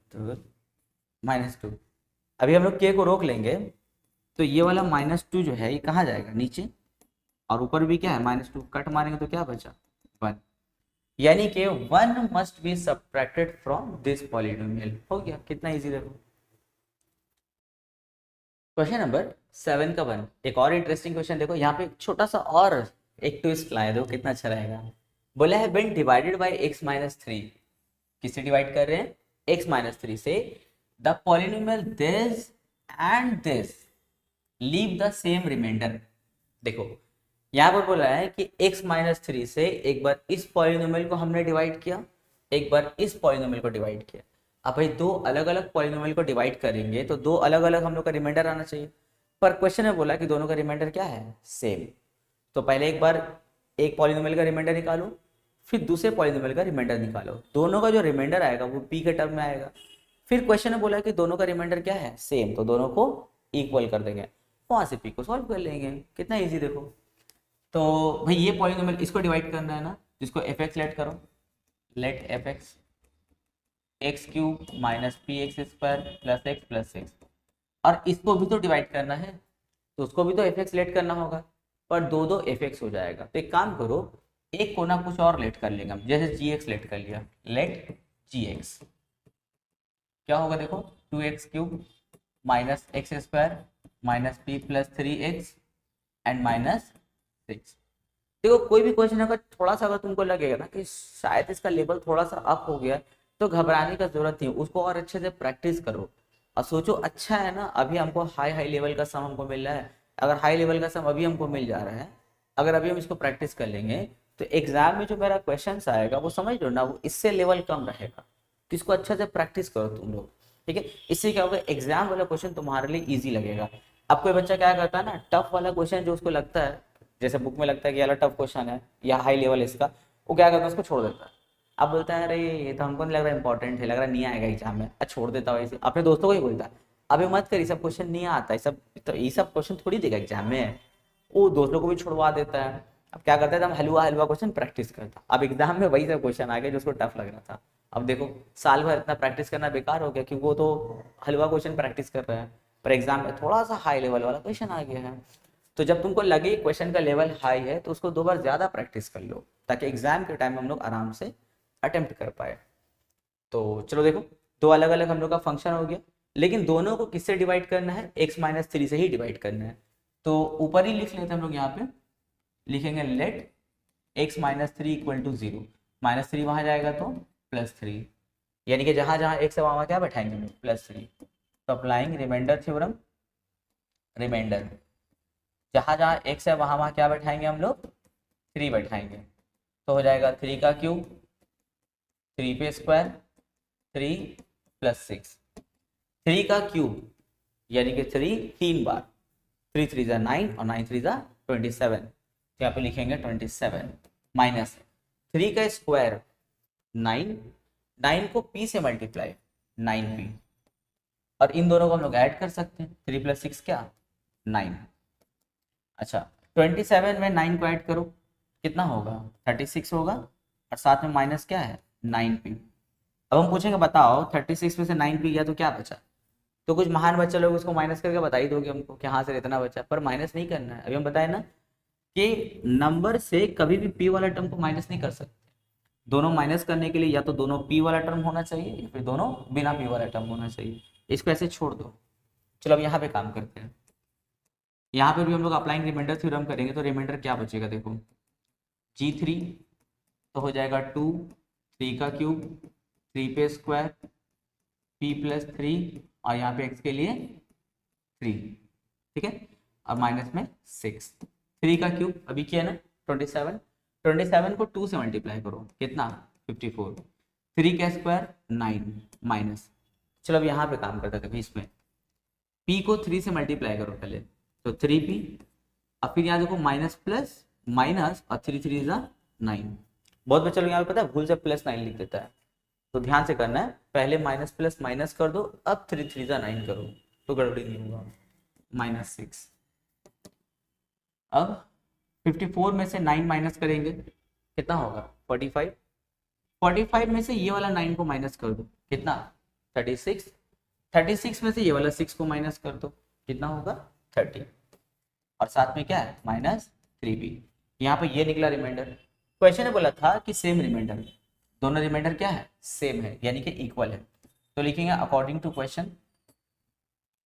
-2। अभी हम लोग k को रोक लेंगे तो ये वाला -2 जो है ये कहाँ जाएगा नीचे, और ऊपर भी क्या है -2, कट मारेंगे तो क्या बचा 1, यानी कि 1 must be subtracted from this polynomial. हो गया, कितना इजी देखो। क्वेश्चन नंबर 7 का 1, एक और इंटरेस्टिंग क्वेश्चन देखो, यहाँ पे एक छोटा सा और एक ट्विस्ट लाया, देखो कितना अच्छा रहेगा। बोला है when divided by x minus 3, किससे डिवाइड कर रहे हैं, x माइनस 3 से, the polynomial this and this leave the same remainder. देखो यहाँ पर बोला है कि x माइनस 3 से एक बार इस पॉलिनोमियल को हमने डिवाइड किया, एक बार इस पॉलिनोमियल को डिवाइड किया। अब भाई दो अलग अलग पॉलिनोमियल को डिवाइड करेंगे तो दो अलग अलग हम लोग का रिमाइंडर आना चाहिए, पर क्वेश्चन में बोला कि दोनों का रिमाइंडर क्या है, सेम। तो पहले एक बार एक पॉलिनोमियल का रिमाइंडर निकालो, फिर दूसरे पॉलिनोमियल का रिमाइंडर निकालो, दोनों का जो रिमाइंडर आएगा वो p के टर्म में आएगा। फिर क्वेश्चन में बोला कि दोनों का रिमाइंडर क्या है, सेम, तो दोनों को इक्वल कर देंगे, वहां से p को सॉल्व कर लेंगे। कितना इजी देखो। तो भाई ये पॉलिनोमियल इसको डिवाइड करना है ना, जिसको fx लेट करो, let fx x cube minus p x square plus x plus x, और इसको भी तो डिवाइड करना है, तो उसको भी तो fx लेट करना होगा, पर दो दो fx हो जाएगा। तो एक काम करो, एक कोना कुछ और लेट कर लेंगे हम, जैसे gx लेट कर लिया, लेट gx क्या होगा देखो, 2x cube minus x square minus P plus 3x and minus 6। देखो कोई भी क्वेश्चन अगर थोड़ा सा अगर तुमको लगेगा ना कि शायद इसका लेवल थोड़ा सा अप हो गया, तो घबराने का जरूरत नहीं, उसको और अच्छे से प्रैक्टिस करो और सोचो अच्छा है ना, अभी हमको हाई हाई लेवल का सम हमको मिल रहा है, अगर हाई लेवल का सम अभी हमको मिल जा रहा है, अगर अभी हम इसको प्रैक्टिस कर लेंगे तो एग्जाम में जो मेरा क्वेश्चन आएगा वो समझ लो ना, वो इससे लेवल कम रहेगा। तो इसको अच्छे से प्रैक्टिस करो तुम लोग, ठीक है। इससे क्या होगा, एग्जाम वाला क्वेश्चन तुम्हारे लिए ईजी लगेगा। अब कोई बच्चा क्या करता है ना, टफ वाला क्वेश्चन जो उसको लगता है, जैसे बुक में लगता है कि यार टफ क्वेश्चन है या हाई लेवल इसका, वो क्या करता है उसको छोड़ देता है। अब बोलता है अरे ये तो हमको नहीं लग रहा इंपॉर्टेंट है, लग रहा नहीं आएगा एग्जाम में, अच्छा छोड़ देता हूँ, ऐसे अपने दोस्तों को ही बोलता है अबे मत कर, ये सब क्वेश्चन नहीं आता, ये सब तो ये सब क्वेश्चन थोड़ी देगा एग्जाम में, वो दोस्तों को भी छुड़वा देता है। अब क्या करता है, हम हलवा हलवा क्वेश्चन प्रैक्टिस करता, अब एग्जाम में वही सब क्वेश्चन आ गए जो उसको टफ लग रहा था। अब देखो साल भर इतना प्रैक्टिस करना बेकार हो गया, क्योंकि वो तो हलवा क्वेश्चन प्रैक्टिस कर रहे हैं, पर एग्जाम में थोड़ा सा हाई लेवल वाला क्वेश्चन आ गया है। तो जब तुमको लगे क्वेश्चन का लेवल हाई है तो उसको 2 बार ज्यादा प्रैक्टिस कर लो, ताकि एग्जाम के टाइम हम लोग आराम से अटेम्प्ट कर पाए। तो चलो देखो, दो अलग अलग हम लोग का फंक्शन हो गया, लेकिन दोनों को किससे डिवाइड करना है, x माइनस 3 से ही डिवाइड करना है। तो ऊपर ही लिख लेते हैं हम लोग, यहाँ पे लिखेंगे let x minus 3 equal to 0, minus 3 वहां जाएगा तो प्लस 3, यानी कि जहां जहां x है वहां क्या बैठाएंगे हम लोग, प्लस 3। तो अप्लाइंग रिमाइंडर थ्योरम, रिमाइंडर जहां जहां x है वहां वहां क्या बैठाएंगे हम लोग, 3 बैठाएंगे, तो हो जाएगा 3 का क्यूब 3 पे स्क्वायर 3 प्लस 6, 3 का क्यूब यानी कि 3 बार, 3 3 जा 9 और 9 3 जा 27, तो यहाँ पे लिखेंगे 27 माइनस 3 का स्क्वायर 9, 9 को p से मल्टीप्लाई 9p, और इन दोनों को हम लोग ऐड कर सकते हैं, 3 प्लस 6 क्या 9। अच्छा 27 में 9 को ऐड करो, कितना होगा 36 होगा, और साथ में माइनस क्या है 9p। अब हम पूछेंगे बताओ 36 में से 9p गया तो क्या बचा, तो कुछ महान बच्चे लोग उसको माइनस करके बता ही दोगे हमको कि हाँ सर इतना बचा, पर माइनस नहीं करना है। अभी हम बताए ना कि नंबर से कभी भी p वाला टर्म को माइनस नहीं कर सकते, दोनों माइनस करने के लिए या तो दोनों p वाला टर्म होना चाहिए या फिर दोनों बिना p वाला टर्म होना चाहिए, इसको ऐसे छोड़ दो। चलो अब यहाँ पे काम करते हैं, यहाँ पे भी हम लोग अप्लाइंग रिमाइंडर थ्योरम करेंगे, तो रिमाइंडर क्या बचेगा देखो, g3 तो हो जाएगा 2, 3 का क्यूब 3 पे स्क्वायर p प्लस 3 और यहाँ पे x के लिए 3, ठीक है, और माइनस में 6, 3 का क्यूब अभी किया ना 27, 27 को 2 से मल्टीप्लाई करो कितना 54, 3 का स्क्वायर 9 माइनस, चलो अब यहाँ पे काम करते थे इसमें, p को 3 से मल्टीप्लाई करो पहले, तो 3p, अब फिर यहाँ देखो माइनस प्लस माइनस और 3 3 जा 9, बहुत बच्चे लोग यहाँ पे पता है भूल से प्लस 9 लिख देता है, तो ध्यान से करना है, पहले माइनस प्लस माइनस कर दो, अब 3 3 जा 9 करो, तो गड़बड़ी नहीं होगा, माइनस 6। अब 54 में से 9 माइनस करेंगे कितना होगा 45, 45 में से ये वाला 9 को माइनस कर दो कितना 36, 36 में से ये वाला 6 को माइनस कर दो कितना होगा 30, और साथ में क्या है माइनस 3b, यहाँ पे ये निकला रिमाइंडर, क्वेश्चन ने बोला था कि सेम रिमाइंडर, दोनों रिमाइंडर क्या है, सेम है, यानी कि इक्वल है। तो लिखेंगे according to question,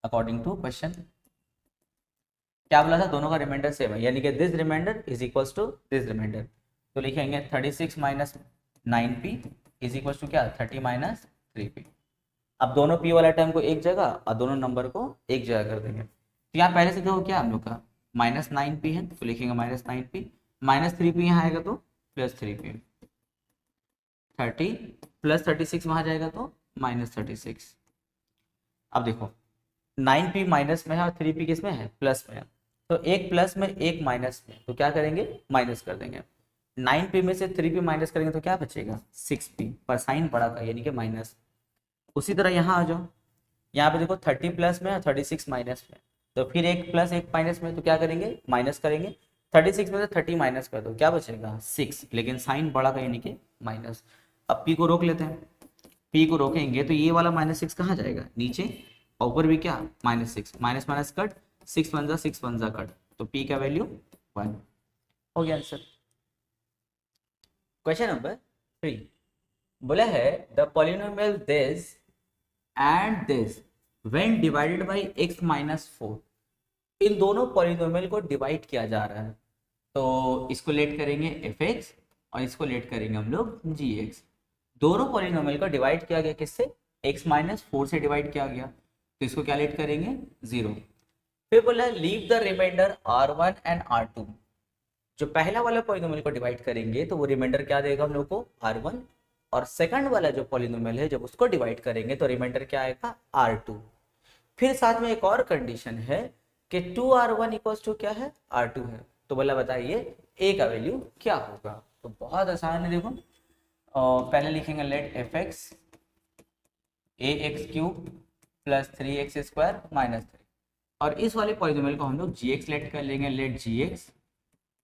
according to question क्या बोला था, दोनों का रिमाइंडर सेम है, यानी कि this remainder is equals to this remainder. तो लिखेंगे 36 minus 9p is equals to क्या, 30 माइनस 3p। अब दोनों p वाला टर्म को एक जगह और दोनों नंबर को एक जगह कर देंगे। तो यहाँ पहले से देखो क्या हम लोग का माइनस 9p है, तो लिखेंगे माइनस 9p, माइनस 3p यहाँ आएगा तो प्लस 3p, 30 प्लस 36 वहाँ जाएगा तो माइनस 36। अब देखो 9p माइनस में है और 3p किस में है, प्लस में है, तो एक प्लस में एक माइनस में, तो क्या करेंगे, माइनस कर देंगे। 9p में से 3p माइनस करेंगे तो क्या बचेगा, 6p, पर साइन बड़ा का यानी कि माइनस। उसी तरह यहाँ आ जाओ, यहाँ पे देखो 30 प्लस में और 36 माइनस में, तो फिर एक प्लस एक माइनस में, तो क्या करेंगे, माइनस करेंगे। 36 में से 30 माइनस कर दो, क्या बचेगा 6, लेकिन साइन बड़ा का यानी कि माइनस। अब p को रोक लेते हैं, p को रोकेंगे तो ये वाला -6 कहाँ जाएगा, नीचे, और ऊपर भी क्या -6, माइनस माइनस कट, 6 1 जा कट, तो p का वैल्यू 1 हो गया आंसर। क्वेश्चन नंबर 3 बोला है the polynomial this and this when divided by x minus 4, इन दोनों पॉलिनोमियल को डिवाइड किया जा रहा है, तो इसको लेट करेंगे fx और इसको लेट करेंगे हम लोग gx। दोनों पॉलिनोमियल को डिवाइड किया गया किससे, x माइनस 4 से डिवाइड किया गया, तो इसको क्या लेट करेंगे 0। फिर बोला leave the remainder r1 and r2, जो पहला वाला पॉलिनोमियल को डिवाइड करेंगे तो वो रिमाइंडर क्या देगा हम लोग को r1, और सेकंड वाला जो पॉलिनोमियल है जब उसको डिवाइड करेंगे तो रिमाइंडर क्या आएगा r2। फिर साथ में एक और कंडीशन है कि 2r1 इक्वल्स टू क्या है, r2 है। तो बोला बताइए a का वैल्यू क्या होगा। तो बहुत आसान है, देखो पहले लिखेंगे let fx ax cube plus 3x square minus 3, और इस वाले पॉलिनोमियल को हम लोग gx लेट कर लेंगे, लेट gx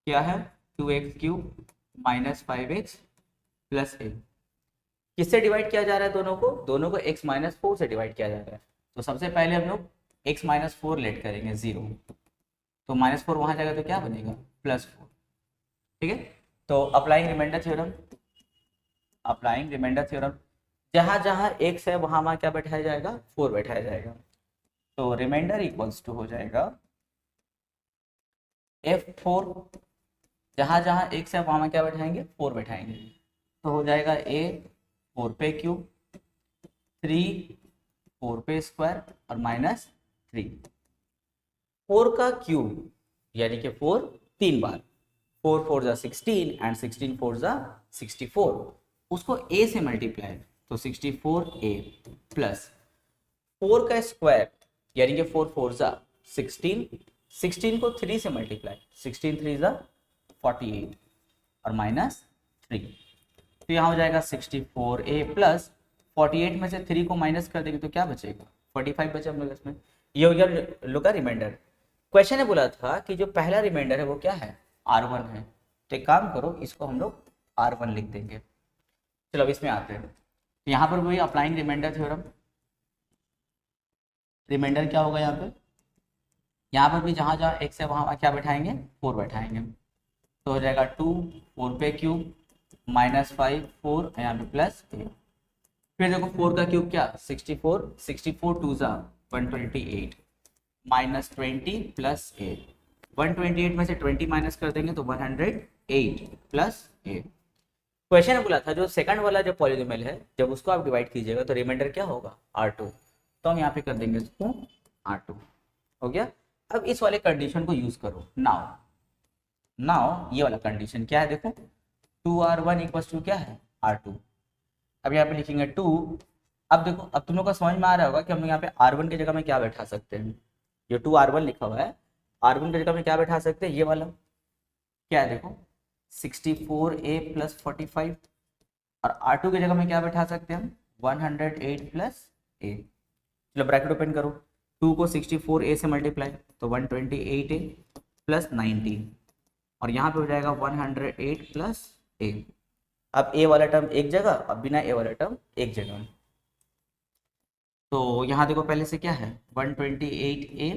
क्या है 2x cube minus 5x plus a। किससे डिवाइड किया जा रहा है, दोनों को x माइनस 4 से डिवाइड किया जा रहा है। तो सबसे पहले हम लोग x माइनस 4 लेट करेंगे 0, तो माइनस 4 वहां जाएगा तो क्या बनेगा प्लस 4, ठीक है। तो applying remainder theorem, applying remainder theorem, जहां जहां x है वहां क्या बैठाया जाएगा, 4 बैठाया जाएगा। तो रिमाइंडर इक्वल्स टू हो जाएगा f4, जहां जहां x है वहां क्या बैठाएंगे, 4 बैठाएंगे, तो हो जाएगा a 4 पे क्यूब 3 4 पे स्क्वायर और माइनस 3। 4 का क्यूब यानी कि 4 3 बार, 4 4 जा 16 एंड 16 4 जा 64, उसको a से मल्टीप्लाई, तो 64a प्लस 4 का स्क्वायर यानी कि 4 4 जा 16, 16 को 3 से मल्टीप्लाई, 16 3 जा 48 और माइनस 3, तो यहाँ हो जाएगा 64a प्लस 48 में से 3 को माइनस कर देंगे तो क्या बचेगा 45 बचा हम लोग इसमें। ये हो गया लोग का रिमाइंडर। क्वेश्चन ने बोला था कि जो पहला रिमाइंडर है वो क्या है, r1 है, तो एक काम करो इसको हम लोग r1 लिख देंगे। चलो अब इसमें आते हैं, तो यहाँ पर वही अप्लाइंग रिमाइंडर थ्योरम, रिमाइंडर क्या होगा यहाँ पर भी जहाँ जहाँ x है वहाँ क्या बैठाएंगे 4 बैठाएंगे, तो हो जाएगा 2 4 पे क्यूब माइनस 5 4 यहाँ पे प्लस 8। फिर देखो 4 का क्यूब क्या 64, 64 2 जा 128 माइनस 20 प्लस 8, 128 में से 20 माइनस कर देंगे तो 108 प्लस 8। क्वेश्चन ने बोला था जो सेकंड वाला जो पॉलिनोमियल है जब उसको आप डिवाइड कीजिएगा तो रिमाइंडर क्या होगा r2, तो हम यहाँ पे कर देंगे इसको r2 हो गया। अब इस वाले कंडीशन को यूज करो, नाउ ये वाला कंडीशन क्या है, देखो 2r1 इक्वल्स टू क्या है r2। अब यहाँ पे लिखेंगे 2, अब देखो अब तुम लोग को समझ में आ रहा होगा कि हम यहाँ पे r1 की जगह में क्या बैठा सकते हैं, ये 2r1 लिखा हुआ है, r1 की जगह में क्या बैठा सकते हैं, ये वाला क्या है देखो 64a प्लस 45, और r2 की जगह में क्या बैठा सकते हैं हम 108 प्लस a। चलो ब्रैकेट ओपन करो, 2 को 64a से मल्टीप्लाई तो 128a प्लस 90, और यहाँ पे हो जाएगा 108 प्लस a। अब a वाला टर्म एक जगह, अब बिना a वाला टर्म एक जगह, तो यहाँ देखो पहले से क्या है 128a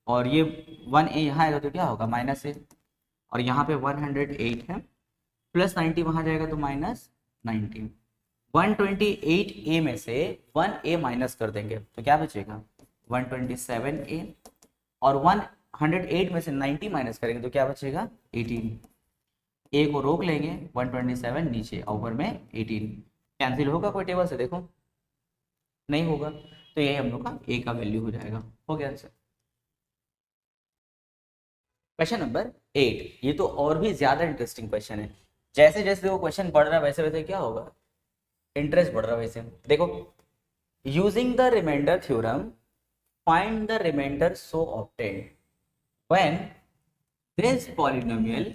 और ये 1a यहाँ आएगा तो क्या होगा माइनस a, और यहाँ पे 108 है प्लस 90 वहां जाएगा तो माइनस 19। 128A में से 1A माइनस कर देंगे तो क्या बचेगा 127A, और 108 में से 90 माइनस करेंगे तो क्या बचेगा 18। ए को रोक लेंगे, 127 नीचे और ऊपर में 18। कैंसिल होगा कोई टेबल से, देखो नहीं होगा, तो यही हम लोग का ए का वैल्यू हो जाएगा। हो गया आंसर। क्वेश्चन नंबर 8, ये तो और भी ज्यादा इंटरेस्टिंग क्वेश्चन है। जैसे जैसे वो क्वेश्चन बढ़ रहा है वैसे वैसे क्या होगा, इंटरेस्ट बढ़ रहा है। वैसे देखो, using the remainder theorem find the remainder so obtained when this polynomial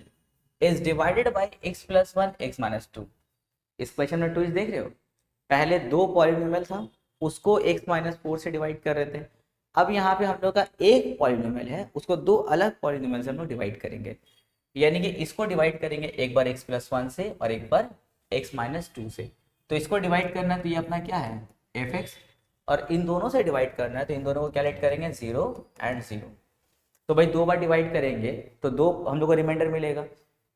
is divided by x plus 1 x minus 2। इस क्वेश्चन में ट्विस्ट देख रहे हो, पहले दो पॉलिनोमियल था उसको x माइनस 4 से डिवाइड कर रहे थे, अब यहाँ पे हम लोग का एक पॉलिनोमियल है उसको दो अलग पॉलिनोमियल से हम लोग डिवाइड करेंगे। यानी कि इसको डिवाइड करेंगे एक बार x प्लस 1 से और एक बार x माइनस 2 से। तो इसको डिवाइड करना है तो ये अपना क्या है fx, और इन दोनों से डिवाइड करना है तो इन दोनों को क्या लेट करेंगे 0 एंड 0। तो भाई दो बार डिवाइड करेंगे तो दो हम लोग को रिमाइंडर मिलेगा।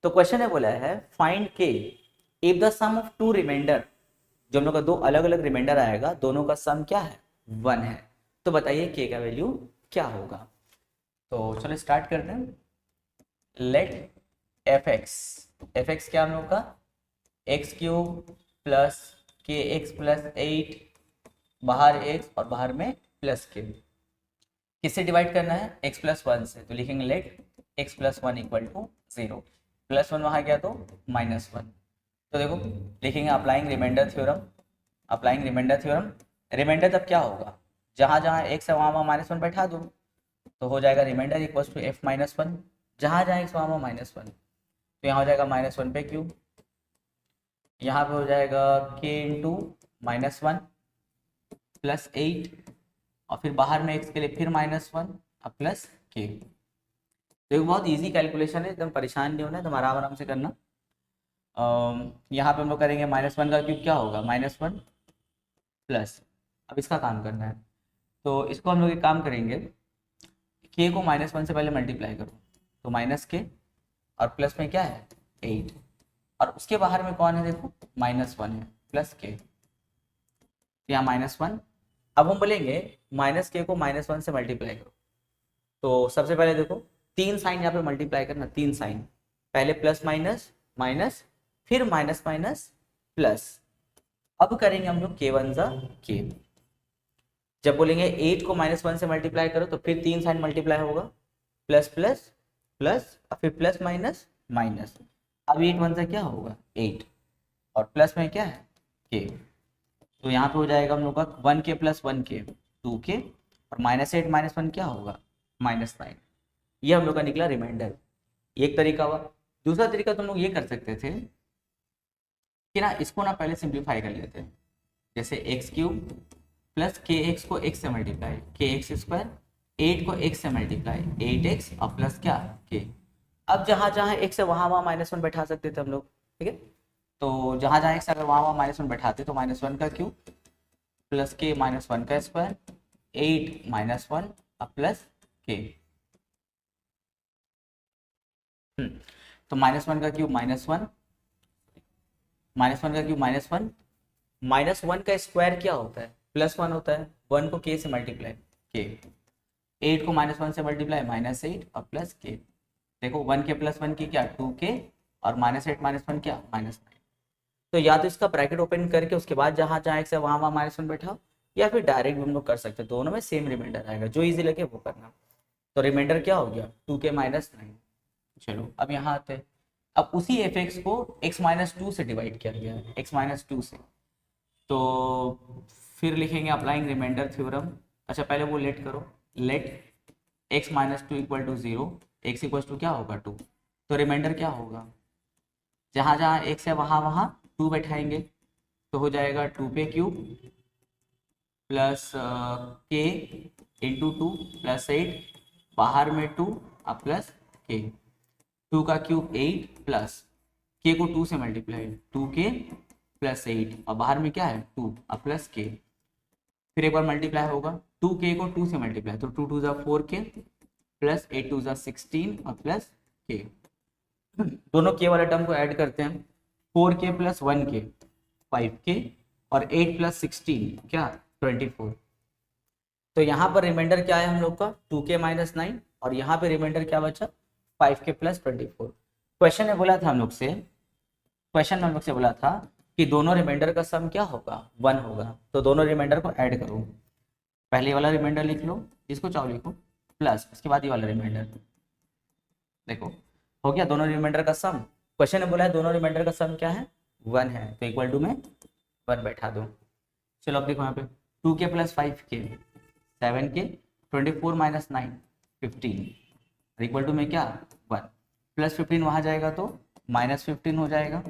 तो क्वेश्चन है बोला है find k if the sum of two remainder, जो हम लोग का दो अलग अलग रिमाइंडर आएगा दोनों का सम क्या है 1 है। तो बताइए के का वैल्यू क्या होगा। तो चलो स्टार्ट करते हैं। लेट एफ एक्स क्या हम लोग का एक्स क्यूब प्लस के एक्स प्लस 8, बाहर x और बाहर में प्लस के, किससे डिवाइड करना है x प्लस 1 से। तो लिखेंगे let x plus 1 equal to 0, plus 1 वहाँ गया तो माइनस 1। तो देखो लिखेंगे applying remainder theorem, applying remainder theorem. Remainder तब क्या होगा, जहाँ जहाँ x है वहाँ माइनस 1 बैठा दो तो हो जाएगा remainder equal to f minus 1। जहाँ जहाँ x वहाँ माइनस 1, तो यहाँ हो जाएगा माइनस 1 पे क्यूब, यहाँ पे हो जाएगा k इंटू माइनस 1 प्लस 8, और फिर बाहर में x के लिए फिर माइनस 1 और प्लस k। तो एक बहुत इजी कैलकुलेशन है, एकदम परेशान नहीं होना है, तुम आराम आराम से करना। यहाँ पे हम लोग करेंगे माइनस 1 का क्यूब क्या होगा माइनस 1 प्लस, अब इसका काम करना है तो इसको हम लोग एक काम करेंगे, k को माइनस 1 से पहले मल्टीप्लाई करो तो माइनस के और प्लस में क्या है 8, और उसके बाहर में कौन है देखो माइनस 1 है प्लस के, यहाँ माइनस 1। अब हम बोलेंगे माइनस के को माइनस 1 से मल्टीप्लाई करो, तो सबसे पहले देखो तीन साइन यहाँ पे मल्टीप्लाई करना, तीन साइन, पहले प्लस माइनस माइनस फिर माइनस माइनस प्लस। अब करेंगे हम लोग k1 जा k, जब बोलेंगे 8 को माइनस 1 से मल्टीप्लाई करो तो फिर तीन साइन मल्टीप्लाई होगा, प्लस प्लस प्लस और फिर प्लस माइनस माइनस। अब 8 1 से क्या होगा 8 और प्लस में क्या है k, तो यहाँ पे हो जाएगा हम लोग का 1k प्लस 1k 2k, और माइनस 8 माइनस 1 क्या होगा माइनस 9। ये हम लोग का निकला रिमाइंडर, एक तरीका हुआ। दूसरा तरीका तुम लोग ये कर सकते थे कि ना इसको ना पहले सिंप्लीफाई कर लेते हैं, जैसे एक्स क्यूब प्लस के एक्स को x से मल्टीप्लाई के एक्स स्क्वायर, 8 को x से मल्टीप्लाई 8x और प्लस क्या k। अब जहाँ जहाँ x है वहाँ माइनस 1 बैठा सकते थे हम लोग, ठीक है। तो जहाँ जहाँ x अगर वहाँ माइनस 1 बैठाते तो माइनस 1 का क्यूब प्लस के माइनस 1 का स्क्वायर 8 माइनस 1 और प्लस के। तो माइनस 1 का क्यूब माइनस 1, माइनस 1 का क्यूब माइनस 1, माइनस 1 का स्क्वायर क्या होता है प्लस 1 होता है, 1 को k से मल्टीप्लाई k, 8 को माइनस 1 से मल्टीप्लाई माइनस 8 और प्लस k। देखो 1k प्लस 1k क्या 2k, और माइनस 8 माइनस 1 क्या माइनस 9। तो या तो इसका ब्रैकेट ओपन करके उसके बाद जहाँ जहाँ x है वहाँ माइनस 1 बैठाओ, या फिर डायरेक्ट भी हम लोग कर सकते हैं, दोनों में सेम रिमाइंडर आएगा, जो इजी लगे वो करना। तो रिमाइंडर क्या हो गया 2k माइनस 9। चलो अब यहाँ आते हैं, अब उसी एफ एक्स को x माइनस 2 से डिवाइड किया गया है, x माइनस 2 से, तो फिर लिखेंगे अप्लाइंग रिमाइंडर थ्योरम। अच्छा पहले वो लेट करो, let x minus 2 equal to 0, x equal to क्या होगा 2, तो रिमाइंडर क्या होगा जहाँ जहाँ x है वहाँ 2 बैठाएंगे, तो हो जाएगा 2 पे cube plus k into 2 plus 8, बाहर में 2 और प्लस k, 2 का क्यूब 8 प्लस k को 2 से मल्टीप्लाई 2k प्लस 8 और बाहर में क्या है 2 और प्लस k। फिर एक बार मल्टीप्लाई होगा 2k को 2 से मल्टीप्लाई तो 2 2 जा 4k प्लस 8 2 जा 16 और प्लस k। दोनों k वाले टर्म को ऐड करते हैं 4k प्लस 1k 5k और 8 प्लस 16 क्या 24। तो यहाँ पर रिमाइंडर क्या है हम लोग का 2k माइनस 9 और यहाँ पे रिमाइंडर क्या बचा 5k प्लस 24। क्वेश्चन में बोला था हम लोग से, क्वेश्चन में हम लोग से बोला था कि दोनों रिमाइंडर का सम क्या होगा 1 होगा। तो दोनों रिमाइंडर को ऐड करो, पहले वाला रिमाइंडर लिख लो, इसको चाहो लिखो प्लस उसके बाद ये वाला रिमाइंडर, देखो हो गया दोनों रिमाइंडर का सम। क्वेश्चन में बोला है दोनों रिमाइंडर का सम क्या है 1 है, तो इक्वल टू में 1 बैठा दो। चलो अब देखो यहाँ पे 2k plus 5k 7k 24 minus 9 15 equal to में क्या 1 प्लस 15 वहाँ जाएगा तो माइनस 15 हो जाएगा।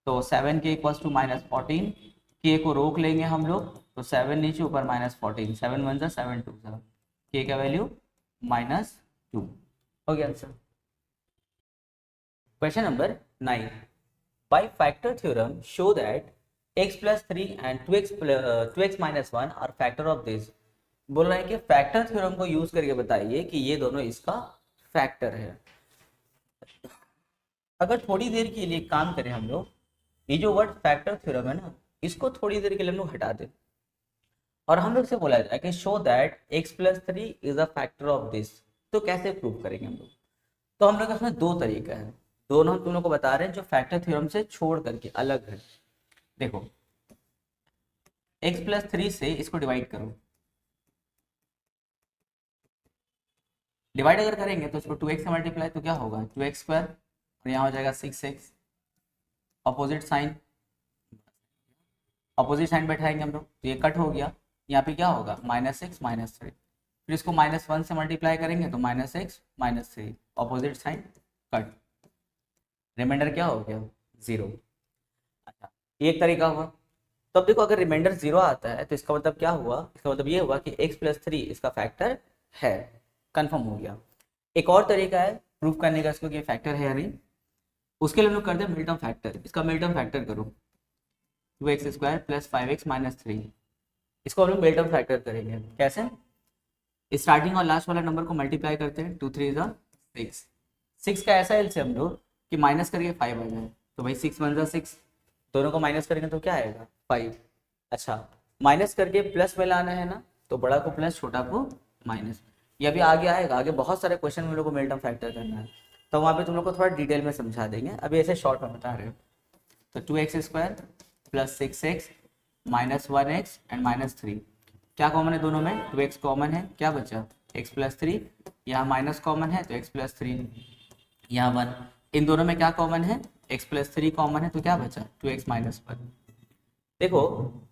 तो 7k इक्वल्स टू माइनस 14, के को रोक लेंगे हम लोग तो 7 नीचे ऊपर माइनस 14, 7 1 7 2 7, के का वैल्यू -2 हो गया answer. Question number 9, by factor theorem show that x plus 3 and 2x minus 1 are factor of this। बोल रहे हैं कि फैक्टर थ्योरम को यूज करके बताइए कि ये दोनों इसका फैक्टर है। अगर थोड़ी देर के लिए काम करें हम लोग, ये जो वर्ड फैक्टर थ्योरम है ना, इसको थोड़ी देर के लिए हम लोग हटा दें और हम लोग से बोला जाए कि show that x plus 3 is a factor of this. तो कैसे प्रूव करेंगे हम लोग? तो हम लोग इसमें दो तरीका है, दोनों हम तुम लोग को बता रहे हैं जो फैक्टर थ्योरम से छोड़ करके अलग है। देखो x plus 3 से इसको डिवाइड करो, डिवाइड अगर करेंगे तो इसको 2x से मल्टीप्लाई तो क्या होगा 2x स्क्वायर और यहाँ हो जाएगा 6x। Opposite sign, opposite sign बैठाएंगे हम लोग तो ये कट हो गया, यहाँ पे क्या होगा -6 -3। फिर इसको -1 से मल्टीप्लाई करेंगे तो -x -3, opposite sign cut, remainder क्या हो गया 0। अच्छा एक तरीका हुआ। तो अब देखो अगर रिमाइंडर 0 आता है तो इसका मतलब क्या हुआ, इसका मतलब ये हुआ कि x plus 3 इसका फैक्टर है, कंफर्म हो गया। एक और तरीका है प्रूफ करने का इसको कि फैक्टर है या नहीं, उसके लिए हम लोग करते हैं मिडटर्म फैक्टर। इसका मिडटर्म फैक्टर करो 2x square plus 5x minus 3, इसको हम लोग मिडटर्म फैक्टर करेंगे। कैसे? स्टार्टिंग और लास्ट वाला नंबर को मल्टीप्लाई करते हैं, 2 3 6, 6 का ऐसा एलसीएम हम लोग कि माइनस करके 5 आ जाए, तो भाई 6 1 6, दोनों को माइनस करेंगे तो क्या आएगा 5। अच्छा माइनस करके प्लस में लाना है ना, तो बड़ा को प्लस छोटा को माइनस, ये अभी आगे आएगा, आगे बहुत सारे क्वेश्चन में लोग को मिडटर्म फैक्टर करना है तो वहाँ पे तुम लोग को थोड़ा डिटेल में समझा देंगे, अभी ऐसे शॉर्ट में बता रहे हो। तो 2x square plus 6x minus 1x and -3, क्या कॉमन है दोनों में 2x कॉमन है, क्या बचा x प्लस 3, यहाँ माइनस कॉमन है तो x प्लस 3, यहाँ 1, इन दोनों में क्या कॉमन है x प्लस 3 कॉमन है तो क्या बचा 2x माइनस 1। देखो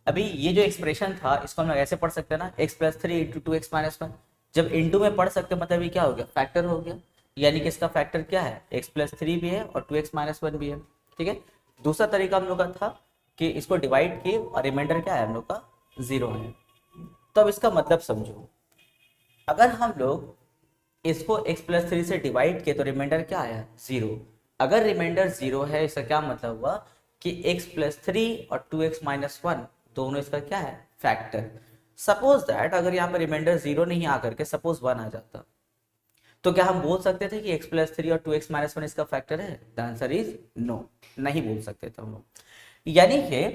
अभी ये जो एक्सप्रेशन था इसको हम लोग ऐसे पढ़ सकते हैं ना, x plus 3 into 2x minus 1, जब इंटू में पढ़ सकते मतलब ये क्या हो गया फैक्टर हो गया, यानी कि इसका फैक्टर क्या है x प्लस 3 भी है और 2x माइनस 1 भी है। ठीक है, दूसरा तरीका हम लोग का था कि इसको डिवाइड किए और रिमाइंडर क्या है हम लोग का 0 है। तो अब इसका मतलब समझो, अगर हम लोग इसको x प्लस 3 से डिवाइड किए तो रिमाइंडर क्या आया 0। अगर रिमाइंडर 0 है इसका क्या मतलब हुआ कि x प्लस 3 और 2x माइनस 1 दोनों इसका क्या है फैक्टर। सपोज दैट अगर यहाँ पर रिमाइंडर 0 नहीं आकर के सपोज 1 आ जाता तो क्या हम बोल सकते थे कि x प्लस 3 और 2x माइनस 1 इसका फैक्टर है? द आंसर इज नो, नहीं बोल सकते थे हम लोग। यानी कि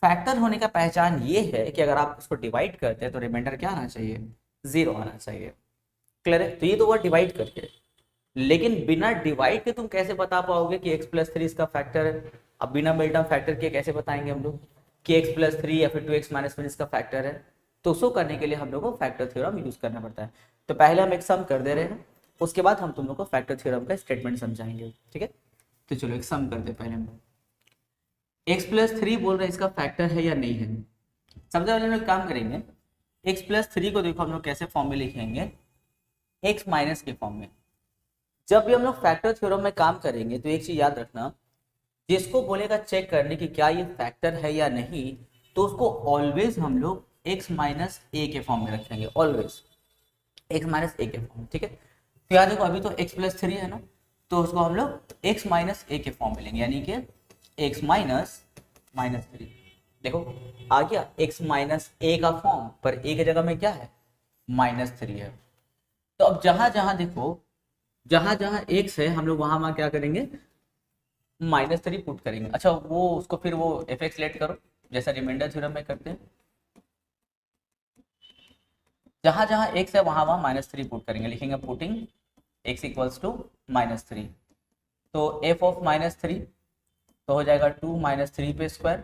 फैक्टर होने का पहचान ये है कि अगर आप उसको डिवाइड करते हैं तो रिमाइंडर क्या आना चाहिए 0 आना चाहिए। क्लियर है? तो ये तो हुआ डिवाइड करके, लेकिन बिना डिवाइड के तुम कैसे बता पाओगे कि x प्लस 3 इसका फैक्टर है? अब बिना मिडटर्म फैक्टर के कैसे बताएंगे हम लोग कि x प्लस 3 या फिर 2x माइनस 1 इसका फैक्टर है? तो उसको करने के लिए हम लोग को फैक्टर थ्योरम यूज करना पड़ता है। तो पहले हम एक सम कर दे रहे हैं, उसके बाद हम तुम लोग को फैक्टर थ्योरम का स्टेटमेंट समझाएंगे। ठीक है, तो चलो एक सम करते पहले हम x प्लस 3 बोल रहे हैं इसका फैक्टर है या नहीं है। सबसे पहले हम लोग काम करेंगे, x प्लस 3 को देखो हम लोग कैसे फॉर्म में लिखेंगे x माइनस के फॉर्म में। जब भी हम लोग फैक्टर थ्योरम में काम करेंगे तो एक चीज याद रखना, जिसको बोलेगा चेक करने की क्या ये फैक्टर है या नहीं, तो उसको ऑलवेज हम लोग x माइनस ए के फॉर्म में रखेंगे, ऑलवेज x माइनस ए के फॉर्म। ठीक है, तो याद देखो अभी तो x प्लस 3 है ना, तो उसको हम लोग x माइनस ए के फॉर्म में लेंगे, यानी कि x माइनस -3। देखो आ गया x माइनस ए का फॉर्म, पर ए की जगह में क्या है -3 है। तो अब जहां जहां देखो जहां जहां x है हम लोग वहां क्या करेंगे -3 पुट करेंगे। अच्छा वो उसको फिर वो एफ एक्स लेट करो जैसा रिमाइंडर थ्योरम में करते हैं, जहां जहां एक्स है वहां वहां -3 पुट करेंगे, लिखेंगे पुटिंग x इक्वल्स टू -3। तो f ऑफ -3 तो हो जाएगा 2 -3 पे स्क्वायर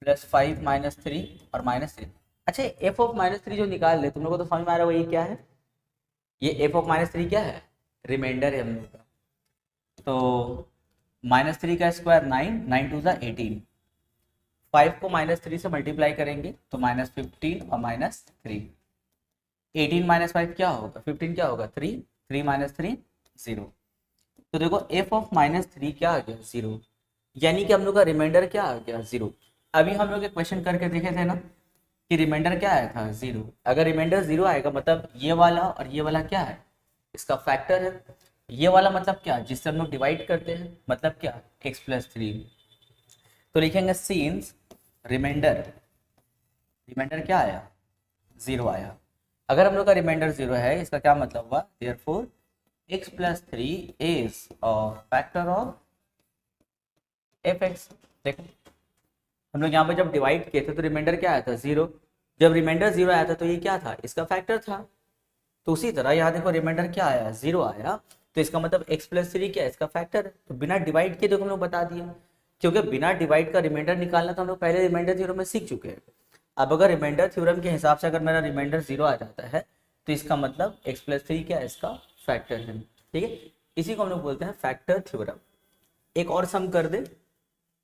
प्लस 5 -3 और -3। अच्छा f ऑफ -3 जो निकाल ले, तुम लोग को तो समझ में आ रहा होगा ये क्या है, ये f ऑफ -3 क्या है, रिमाइंडर है हम लोग का। तो -3 का स्क्वायर 9, 9 टू ज़ा 18, 5 को -3 से मल्टीप्लाई करेंगे तो -15 और -3, 18 -5 क्या होगा, 15 क्या होगा 3, 3 -3 0। तो देखो f ऑफ -3 क्या आ गया 0, यानी कि हम लोग का रिमाइंडर क्या आ गया 0। अभी हम लोग एक क्वेश्चन करके देखे थे ना कि रिमाइंडर क्या आया था 0। अगर रिमाइंडर 0 आएगा मतलब ये वाला और ये वाला क्या है, इसका फैक्टर है। ये वाला मतलब क्या, जिससे हम लोग डिवाइड करते हैं, मतलब क्या x+3। तो लिखेंगे सिंस रिमाइंडर, रिमाइंडर क्या आया 0 आया। अगर हम लोग का रिमाइंडर 0 है इसका क्या मतलब हुआ, therefore x+3 is a factor of fx। देखो हम लोग यहाँ पे जब डिवाइड किए थे तो रिमाइंडर क्या आया था 0, जब रिमाइंडर 0 आया था तो ये क्या था, इसका फैक्टर था। तो उसी तरह यहाँ देखो रिमाइंडर क्या आया 0 आया, तो इसका मतलब x+3 क्या है, इसका फैक्टर है। तो बिना डिवाइड किए देखो हम लोग बता दिए, क्योंकि बिना डिवाइड का रिमाइंडर निकालना तो हम लोग पहले रिमाइंडर थ्योरम में सीख चुके हैं। अब अगर रिमाइंडर थ्योरम के हिसाब से अगर मेरा रिमाइंडर 0 आ जाता है तो इसका मतलब x+3 क्या है, इसका फैक्टर है। ठीक है, इसी को हम लोग बोलते हैं फैक्टर थ्योरम। एक और सम कर दे,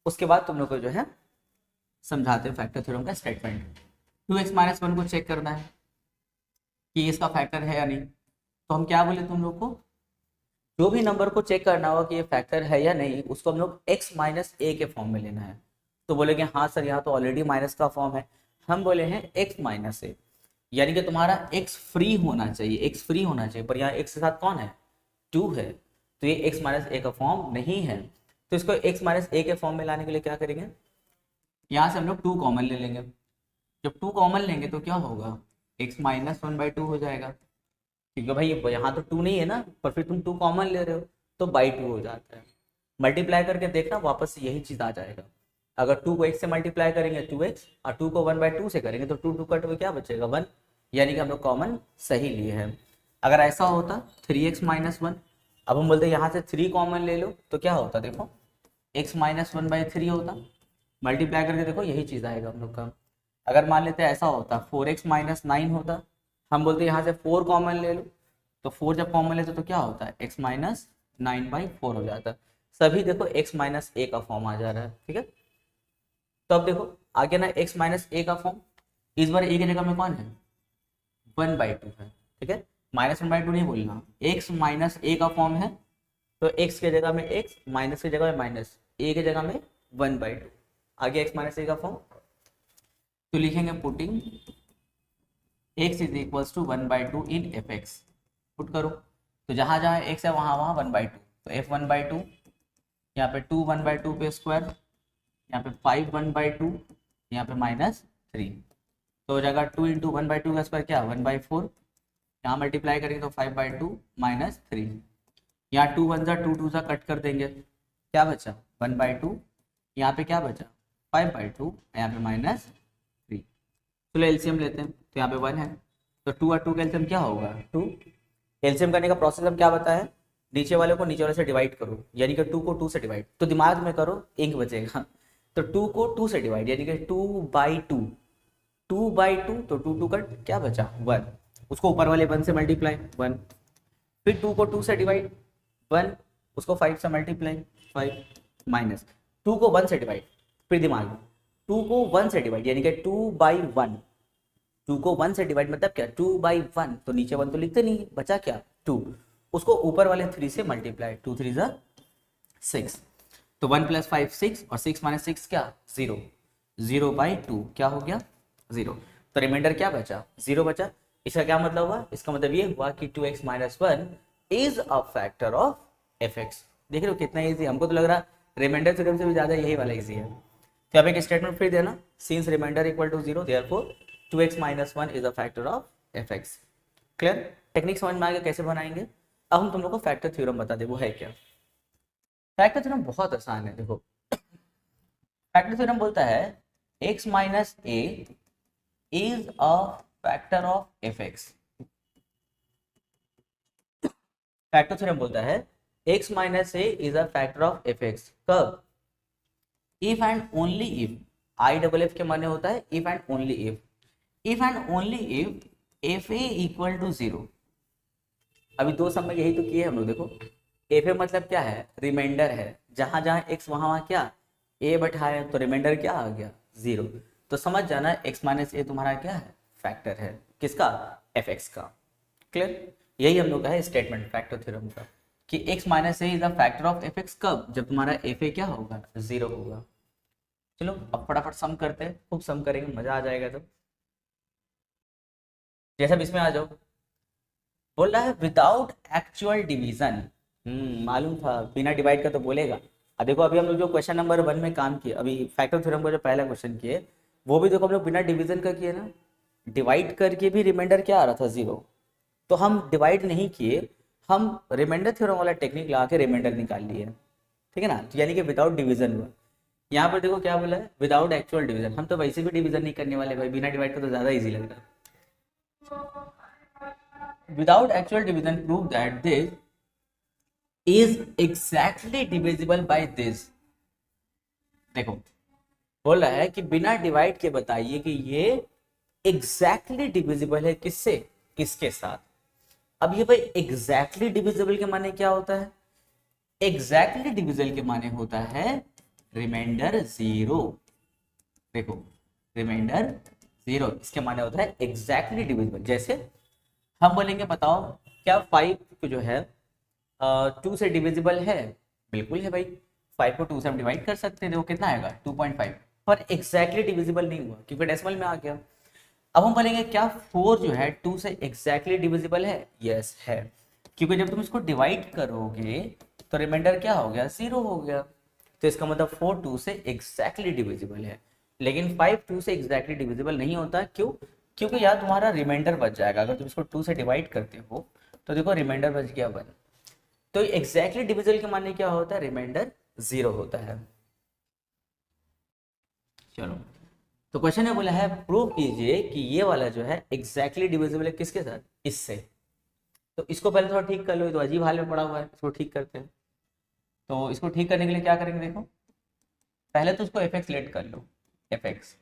उसके बाद तुम लोग को जो है समझाते हैं फैक्टर थ्योरम का स्टेटमेंट। 2x-1 को चेक करना है कि इसका फैक्टर है या नहीं। तो हम क्या बोले तुम लोग को, जो भी नंबर को चेक करना होगा कि ये फैक्टर है या नहीं, उसको हम लोग x-a के फॉर्म में लेना है। तो बोलेंगे हाँ सर यहाँ तो ऑलरेडी माइनस का फॉर्म है, हम बोले हैं x-a, यानी कि तुम्हारा x फ्री होना चाहिए, x फ्री होना चाहिए, पर यहाँ x के साथ कौन है 2 है, तो ये x-a का फॉर्म नहीं है। तो इसको x-a के फॉर्म में लाने के लिए क्या करेंगे, यहाँ से हम लोग 2 कॉमन ले लेंगे। जब 2 कॉमन लेंगे तो क्या होगा, x-1/2 हो जाएगा, क्योंकि भाई यहाँ तो 2 नहीं है ना, पर फिर तुम 2 कॉमन ले रहे हो तो बाई 2 हो जाता है। मल्टीप्लाई करके देखना वापस से यही चीज़ आ जाएगा। अगर 2 को x से मल्टीप्लाई करेंगे 2x, और 2 को 1/2 से करेंगे तो 2 2 कट हुए क्या बचेगा 1, यानी कि हम लोग कॉमन सही लिए हैं। अगर ऐसा होता 3x-1, अब हम बोलते यहाँ से 3 कॉमन ले लो तो क्या होता, देखो x-1/3 होता, मल्टीप्लाई करके देखो यही चीज़ आएगा हम लोग का। अगर मान लेते हैं ऐसा होता 4x-9 होता, हम बोलते यहाँ से 4 कॉमन ले लो, तो 4 जब कॉमन लेते तो क्या होता है x-9/4 हो जाता है। सभी देखो x-a का फॉर्म आ जा रहा है। ठीक है, तो अब देखो आगे ना x-a का फॉर्म, इस बार a की जगह में कौन है 1/2 है। ठीक है, -1/2 नहीं बोलना, x-a का फॉर्म है, तो x की जगह में x, माइनस की जगह में माइनस, a की जगह में 1/2, आगे x-a का फॉर्म। तो लिखेंगे putting x is equals to 1/2 in fx, put करो तो जहाँ जहाँ x है वहाँ वहाँ 1/2, तो f 1/2, यहाँ पे 2 1/2 पे स्क्वायर, यहाँ पे 5 1/2, यहाँ पे -3, तो हो जाएगा 2 इंटू 1/2 का स्क्वायर क्या 1/4, यहाँ मल्टीप्लाई करेंगे तो 5/2 -3, यहाँ 2 1 2 2 कट कर देंगे, क्या बचा 1/2, यहाँ पे क्या बचा 5/2, यहाँ पे -3। चलो एलसीएम लेते हैं, तो यहाँ पे 1 है, तो 2 और 2 का एलसीएम क्या होगा 2। एलसीएम करने का प्रोसेस हम क्या बताया, नीचे वाले को नीचे वाले से डिवाइड करो, यानी कि 2 को 2 से डिवाइड, तो दिमाग में करो इंक बचेगा। तो 2 को 2 से डिवाइड यानी कि 2/2, 2/2, तो 2 2 का क्या बचा 1, उसको ऊपर वाले 1 से मल्टीप्लाई 1, फिर 2 को 2 से डिवाइड 1, उसको 5 से मल्टीप्लाई 5, माइनस 2 को 1 से डिवाइड, फिर दिमाग में 2 को 1 से डिवाइड यानी कि 2/1, 2 को 1 से डिवाइड मतलब क्या 2/1, तो नीचे 1 तो लिखते नहीं, बचा क्या 2, उसको ऊपर वाले 3 से मल्टीप्लाई, 2 3 ज़ा 6, तो 1 + 5 6, और 6 - 6 क्या 0, 0/2 क्या हो गया 0, तो रिमाइंडर क्या बचा 0 बचा। इसका क्या मतलब हुआ, इसका मतलब ये हुआ कि 2x-1 is a factor of fx। देख रहे हो कितना इजी, हमको तो लग रहा रिमाइंडर थ्योरम से भी ज्यादा यही वाला इजी है। तो अब एक स्टेटमेंट फिर देना, since remainder equal to 0 therefore 2x-1 is a factor of fx। Clear, technique समझ में आ गया कैसे बनाएंगे। अब हम तुम लोग को फैक्टर थ्योरम बता दे वो है क्या। फैक्टर थ्योरम बहुत आसान है। देखो फैक्टर थ्योरम बोलता है x minus a is a factor of f x. Factor theorem बोलता है x minus a is a factor of f x. कब? If and only if, I double f के माने होता है if and only if, if and only if f a equal to 0। अभी दो समय यही तो किए हम लोग। देखो एफ ए मतलब क्या है? रिमाइंडर है। जहां जहां एक्स वहां वहां क्या ए बैठाए तो रिमाइंडर क्या आ गया? 0। तो समझ जाना एक्स माइनस ए तुम्हारा क्या है? फैक्टर है। किसका? एफ एक्स का। क्लियर? यही हम लोग का है स्टेटमेंट फैक्टर थ्योरम का कि x minus a is a factor of f x. कब? जब तुम्हारा एफ ए क्या होगा? 0 होगा। चलो अब फटाफट सम करते हैं, खूब सम करेंगे, मजा आ जाएगा। तो जैसा अब इसमें आ जाओ, बोल रहा है विदाउट एक्चुअल डिवीजन। मालूम था बिना डिवाइड का तो बोलेगा। अब देखो अभी हम लोग जो क्वेश्चन नंबर 1 में काम किए, अभी फैक्टर थ्योरम का जो पहला क्वेश्चन किए वो भी देखो हम लोग बिना डिवीजन का किए ना। डिवाइड करके भी रिमाइंडर क्या आ रहा था? 0। तो हम डिवाइड नहीं किए, हम रिमाइंडर थ्योरम वाला टेक्निक लगा के रिमाइंडर निकाल लिए। ठीक है ना? तो यानी कि विदाउट डिवीजन हुआ। यहाँ पर देखो क्या बोला है? Without actual division. हम तो वैसे भी डिवीजन नहीं करने वाले भाई, बिना डिवाइड का तो ज्यादा इजी लग रहा है। Without actual division prove that this is exactly divisible by this। देखो बोल रहा है कि बिना डिवाइड के बताइए कि ये exactly divisible है किससे? किसके साथ? अब ये भाई exactly divisible के माने क्या होता है? exactly divisible के माने होता है रिमाइंडर 0। देखो रिमाइंडर 0 इसके माने होता है exactly divisible। जैसे हम बोलेंगे बताओ क्या 5 जो है 2 से डिविजिबल है? बिल्कुल है भाई। 5 को 2 से हम डिवाइड कर सकते हैं। देखो कितना आएगा? 2.5। पर एग्जैक्टली डिविजिबल नहीं हुआ क्योंकि डेसिमल में आ गया। अब हम बोलेंगे क्या 4 जो है 2 से एग्जैक्टली डिविजिबल है? यस है, क्योंकि जब तुम इसको डिवाइड करोगे तो रिमाइंडर क्या हो गया? 0 हो गया। तो इसका मतलब 4 2 से एग्जैक्टली डिविजिबल है। लेकिन 5 2 से एग्जैक्टली डिविजिबल नहीं होता। क्यों? क्योंकि यार तुम्हारा रिमाइंडर बच जाएगा। अगर तुम इसको 2 से डिवाइड करते हो तो देखो रिमाइंडर बच गया 1। तो एग्जैक्टली डिविजिबल के माने क्या होता है? रिमाइंडर 0 होता है। चलो तो क्वेश्चन में बोला है प्रूव कीजिए कि ये वाला जो है एग्जैक्टली डिविजिबल है किसके साथ? इससे। तो इसको पहले थोड़ा ठीक कर लो, ये तो अजीब हाल में पड़ा हुआ है, इसको ठीक करते हैं। तो इसको ठीक करने के लिए क्या करेंगे? देखो पहले तो उसको एफ एक्स लेट कर लो। F x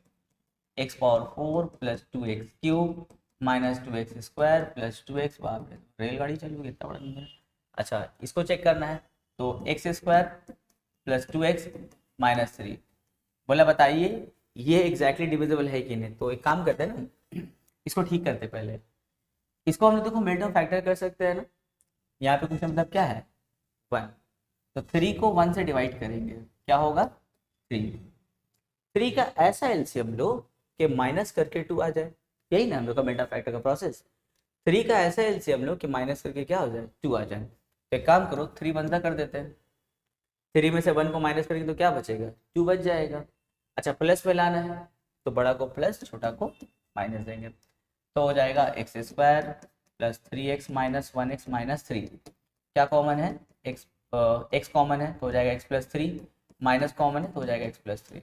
x power 4 plus 2x cube minus 2x square plus 2x। बाप रे, रेलगाड़ी चलोगी इतना बड़ा नंबर। अच्छा इसको चेक करना है तो x square plus 2x minus 3। बोला बताइए ये एग्जैक्टली डिविजिबल है कि नहीं? तो एक काम करते हैं ना, इसको ठीक करते हैं पहले। इसको हम लोग देखो मिड टर्म फैक्टर कर सकते हैं ना। यहाँ पे कुछ मतलब क्या है? 1। तो 3 को 1 से डिवाइड करेंगे, क्या होगा? 3। 3 का ऐसा एलसीएम लो कि माइनस करके 2 आ जाए। यही ना हम लोग का मिड टर्म फैक्टर का प्रोसेस। 3 का ऐसा एलसीएम लो कि माइनस करके क्या हो जाए? 2 आ जाए। तो एक काम करो 3 1 कर देते हैं। 3 में से 1 को माइनस करेंगे तो क्या बचेगा? 2 बच जाएगा। अच्छा प्लस में लाना है तो बड़ा को प्लस छोटा को माइनस देंगे तो हो जाएगा x square plus 3x minus 1x minus 3। क्या कॉमन है? एक्स कॉमन है तो हो जाएगा एक्स प्लस 3, माइनस कॉमन है तो हो जाएगा एक्स प्लस 3।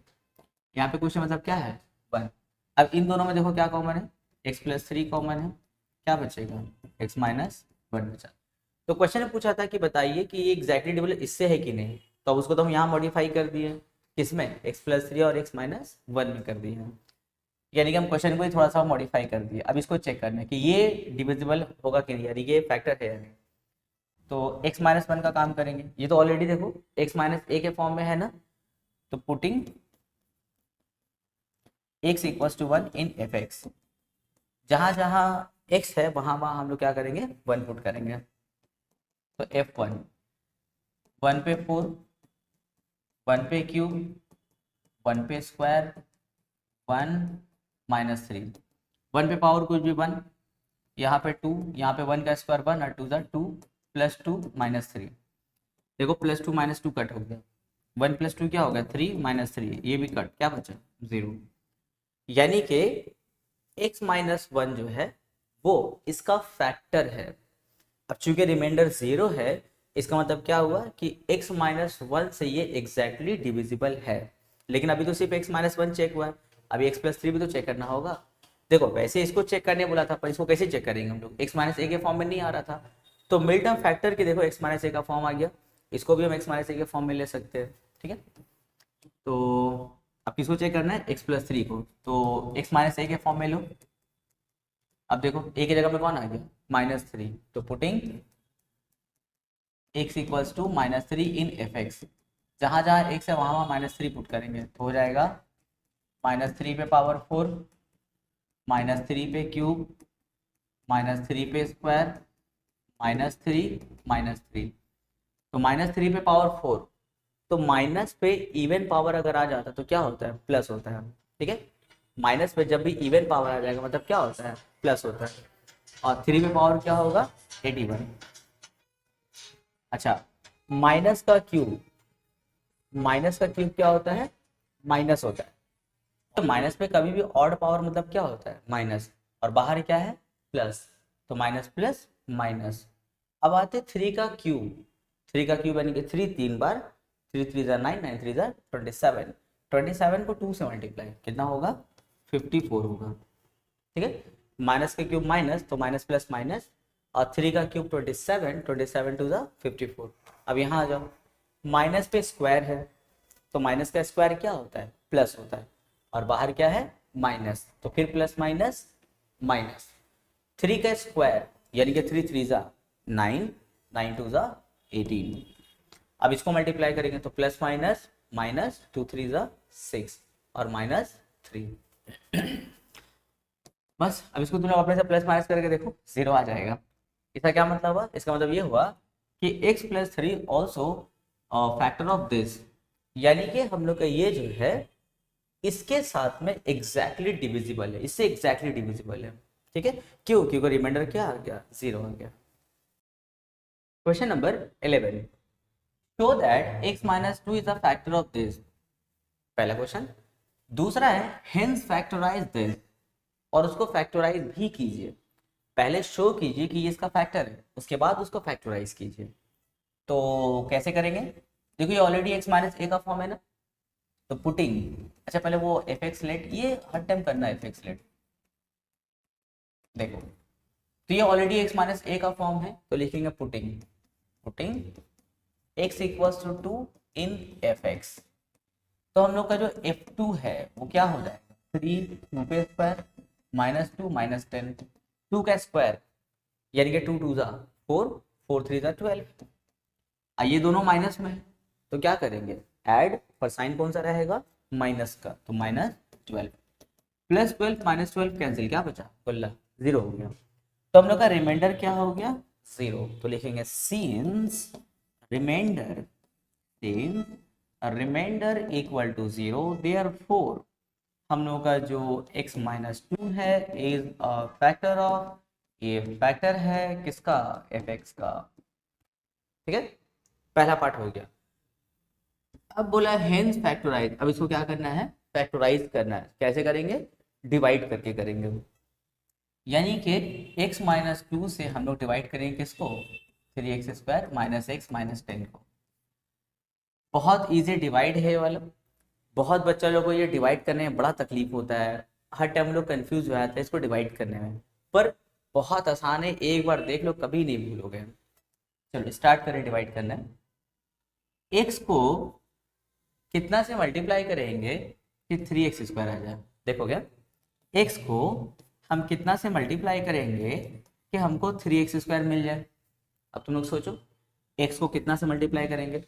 यहाँ पे क्वेश्चन मतलब क्या है? 1। अब इन दोनों में देखो क्या कॉमन है? एक्स प्लस 3 कॉमन है, क्या बचेगा? एक्स माइनस 1 बचा। तो क्वेश्चन ने पूछा था कि बताइए कि ये एग्जैक्टली डिविजिबल इससे है कि नहीं। तो अब उसको तो हम यहाँ मॉडिफाई कर दिए, किसमें? एक्स प्लस 3 और एक्स माइनस 1 में कर दिए हैं। यानी कि हम क्वेश्चन को ही थोड़ा सा मॉडिफाई कर दिए। अब इसको चेक करना है कि ये डिविजिबल होगा कि नहीं, यानी ये फैक्टर है या नहीं। तो एक्स माइनस 1 का काम करेंगे। ये तो ऑलरेडी देखो एक्स माइनस ए के फॉर्म में है ना, तो putting x equals to 1 in f x. जहां जहां एक्स है वहां वहां हम लोग क्या करेंगे? 1 पुट करेंगे। तो f1 1 पे 4, 1 पे क्यूब, 1 पे स्क्वायर, 1 माइनस 3। 1 पे पावर कुछ भी 1, यहाँ पे 2, यहाँ पे 1 का स्क्वायर 1 और 2 ज़ा 2 प्लस 2 माइनस 3। देखो प्लस 2 माइनस 2 कट हो गया। 1 प्लस 2 क्या हो गया? 3 माइनस 3, ये भी कट, क्या बचा? 0। यानी कि x माइनस 1 जो है वो इसका फैक्टर है। अब चूंकि रिमाइंडर 0 है इसका मतलब क्या हुआ कि x माइनस वन से ये एग्जैक्टली डिविजिबल है। लेकिन अभी तो सिर्फ x माइनस वन चेक हुआ है, अभी x प्लस थ्री भी तो चेक करना होगा। देखो वैसे इसको चेक करने बोला था, पर इसको कैसे चेक करेंगे हम लोग, x माइनस ए के फॉर्म में नहीं आ रहा था, तो मिड टर्म फैक्टर की देखो x माइनस ए का फॉर्म आ गया, इसको भी हम x माइनस ए के फॉर्म में ले सकते हैं। ठीक है, तो अब किसको चेक करना है, x प्लस थ्री को, तो x माइनस ए के फॉर्म में लो। अब देखो a की जगह पे कौन आ गया, माइनस थ्री, तो putting x equals to minus three in f x, जहाँ जहाँ x है वहाँ माइनस थ्री पुट करेंगे तो हो जाएगा माइनस थ्री पे पावर फोर, माइनस थ्री पे क्यूब, माइनस थ्री पे स्क्वायर, माइनस थ्री, तो माइनस थ्री पे पावर फोर, तो माइनस पे इवन पावर अगर आ जाता तो क्या होता है, प्लस होता है। ठीक है, माइनस पे जब भी इवन पावर आ जाएगा मतलब क्या होता है, प्लस होता है। और थ्री पे पावर क्या होगा, 81। अच्छा, माइनस का क्यूब, माइनस का क्यूब क्या होता है, माइनस होता है। तो माइनस पे कभी भी ऑड पावर मतलब क्या होता है, माइनस, और बाहर क्या है, प्लस, तो माइनस प्लस माइनस। अब आते थ्री का क्यूब, थ्री का क्यूब यानी कि थ्री तीन बार, थ्री थ्री ज़ा नाइन, नाइन थ्री ज़ा 27, 27 को टू से मल्टीप्लाई कितना होगा, 54 होगा। ठीक है, माइनस का क्यूब माइनस, तो माइनस प्लस माइनस, और थ्री का क्यूब 27, 27 टू ज़ा 54। अब यहाँ आ जाओ, माइनस पे स्क्वायर है, तो माइनस का स्क्वायर क्या होता है, प्लस होता है, और बाहर क्या है, माइनस, तो फिर प्लस माइनस माइनस। थ्री का स्क्वायर यानी कि थ्री थ्री ज़ा नाइन, नाइन टू ज़ा 18। अब इसको मल्टीप्लाई करेंगे तो plus minus minus, two three ज़ा सिक्स, और माइनस थ्री। बस अब इसको तुम लोग अपने से प्लस माइनस करके देखो, जीरो आ जाएगा। इसका क्या मतलब हुआ, इसका मतलब ये हुआ कि x plus three also factor of this, यानी कि हम लोग का ये जो है इसके साथ में एग्जैक्टली डिविजिबल है, इससे एग्जैक्टली डिविजिबल है। ठीक है, क्यों, क्योंकि रिमाइंडर क्या आ गया, जीरो आ गया। Question number 11, show that x minus two is a factor of this, पहला क्वेश्चन। दूसरा है हेंस फैक्टराइज दिस, और उसको फैक्टराइज भी कीजिए। पहले शो कीजिए कि ये इसका फैक्टर है, उसके बाद उसको फैक्टराइज कीजिए। तो कैसे करेंगे, देखो ये ऑलरेडी x माइनस ए का फॉर्म है ना, तो पुटिंग, अच्छा पहले वो एफ एक्स लेट, ये हर टाइम करना है एफ एक्स लेट। देखो तो ये ऑलरेडी x माइनस ए का फॉर्म है, तो लिखेंगे putting, putting x equals to two in f x. तो हम लोग का जो f2 है वो क्या हो जाएगा, थ्री टू पे square minus two minus ten, two का स्क्वायर यानी कि टू टू ज़ा फोर, फोर थ्री ज़ा 12। ये दोनों माइनस में है तो क्या करेंगे, ऐड, पर साइन कौन सा रहेगा, माइनस का, तो माइनस 12, प्लस 12 माइनस 12 कैंसिल, क्या बचा, कुल्ला, जीरो हो गया। तो हम लोग का रिमाइंडर क्या हो गया, जीरो, तो लिखेंगे since remainder, since remainder equal to zero, therefore हम लोग का जो x माइनस टू है इज फैक्टर ऑफ, ये फैक्टर है किसका, एफ एक्स का। ठीक है, पहला पार्ट हो गया। अब बोला हेंस फैक्टराइज, अब इसको क्या करना है, फैक्टराइज करना है। कैसे करेंगे, डिवाइड करके करेंगे, यानी कि x माइनस टू से हम लोग डिवाइड करेंगे किसको, three x square minus x minus ten को। बहुत इजी डिवाइड है ये वाला, बहुत बच्चा लोगों को ये डिवाइड करने में बड़ा तकलीफ होता है, हर टाइम लोग कंफ्यूज हो जाते हैं इसको डिवाइड करने में, पर बहुत आसान है, एक बार देख लो कभी नहीं भूलोगे। चलो स्टार्ट करें डिवाइड करना। एक्स को कितना से मल्टीप्लाई करेंगे कि थ्री एक्स स्क्वायर आ जाए, देखो क्या, एक्स को हम कितना से मल्टीप्लाई करेंगे कि हमको थ्री एक्स स्क्वायर मिल जाए। अब तुम लोग सोचो एक्स को कितना से मल्टीप्लाई करेंगे,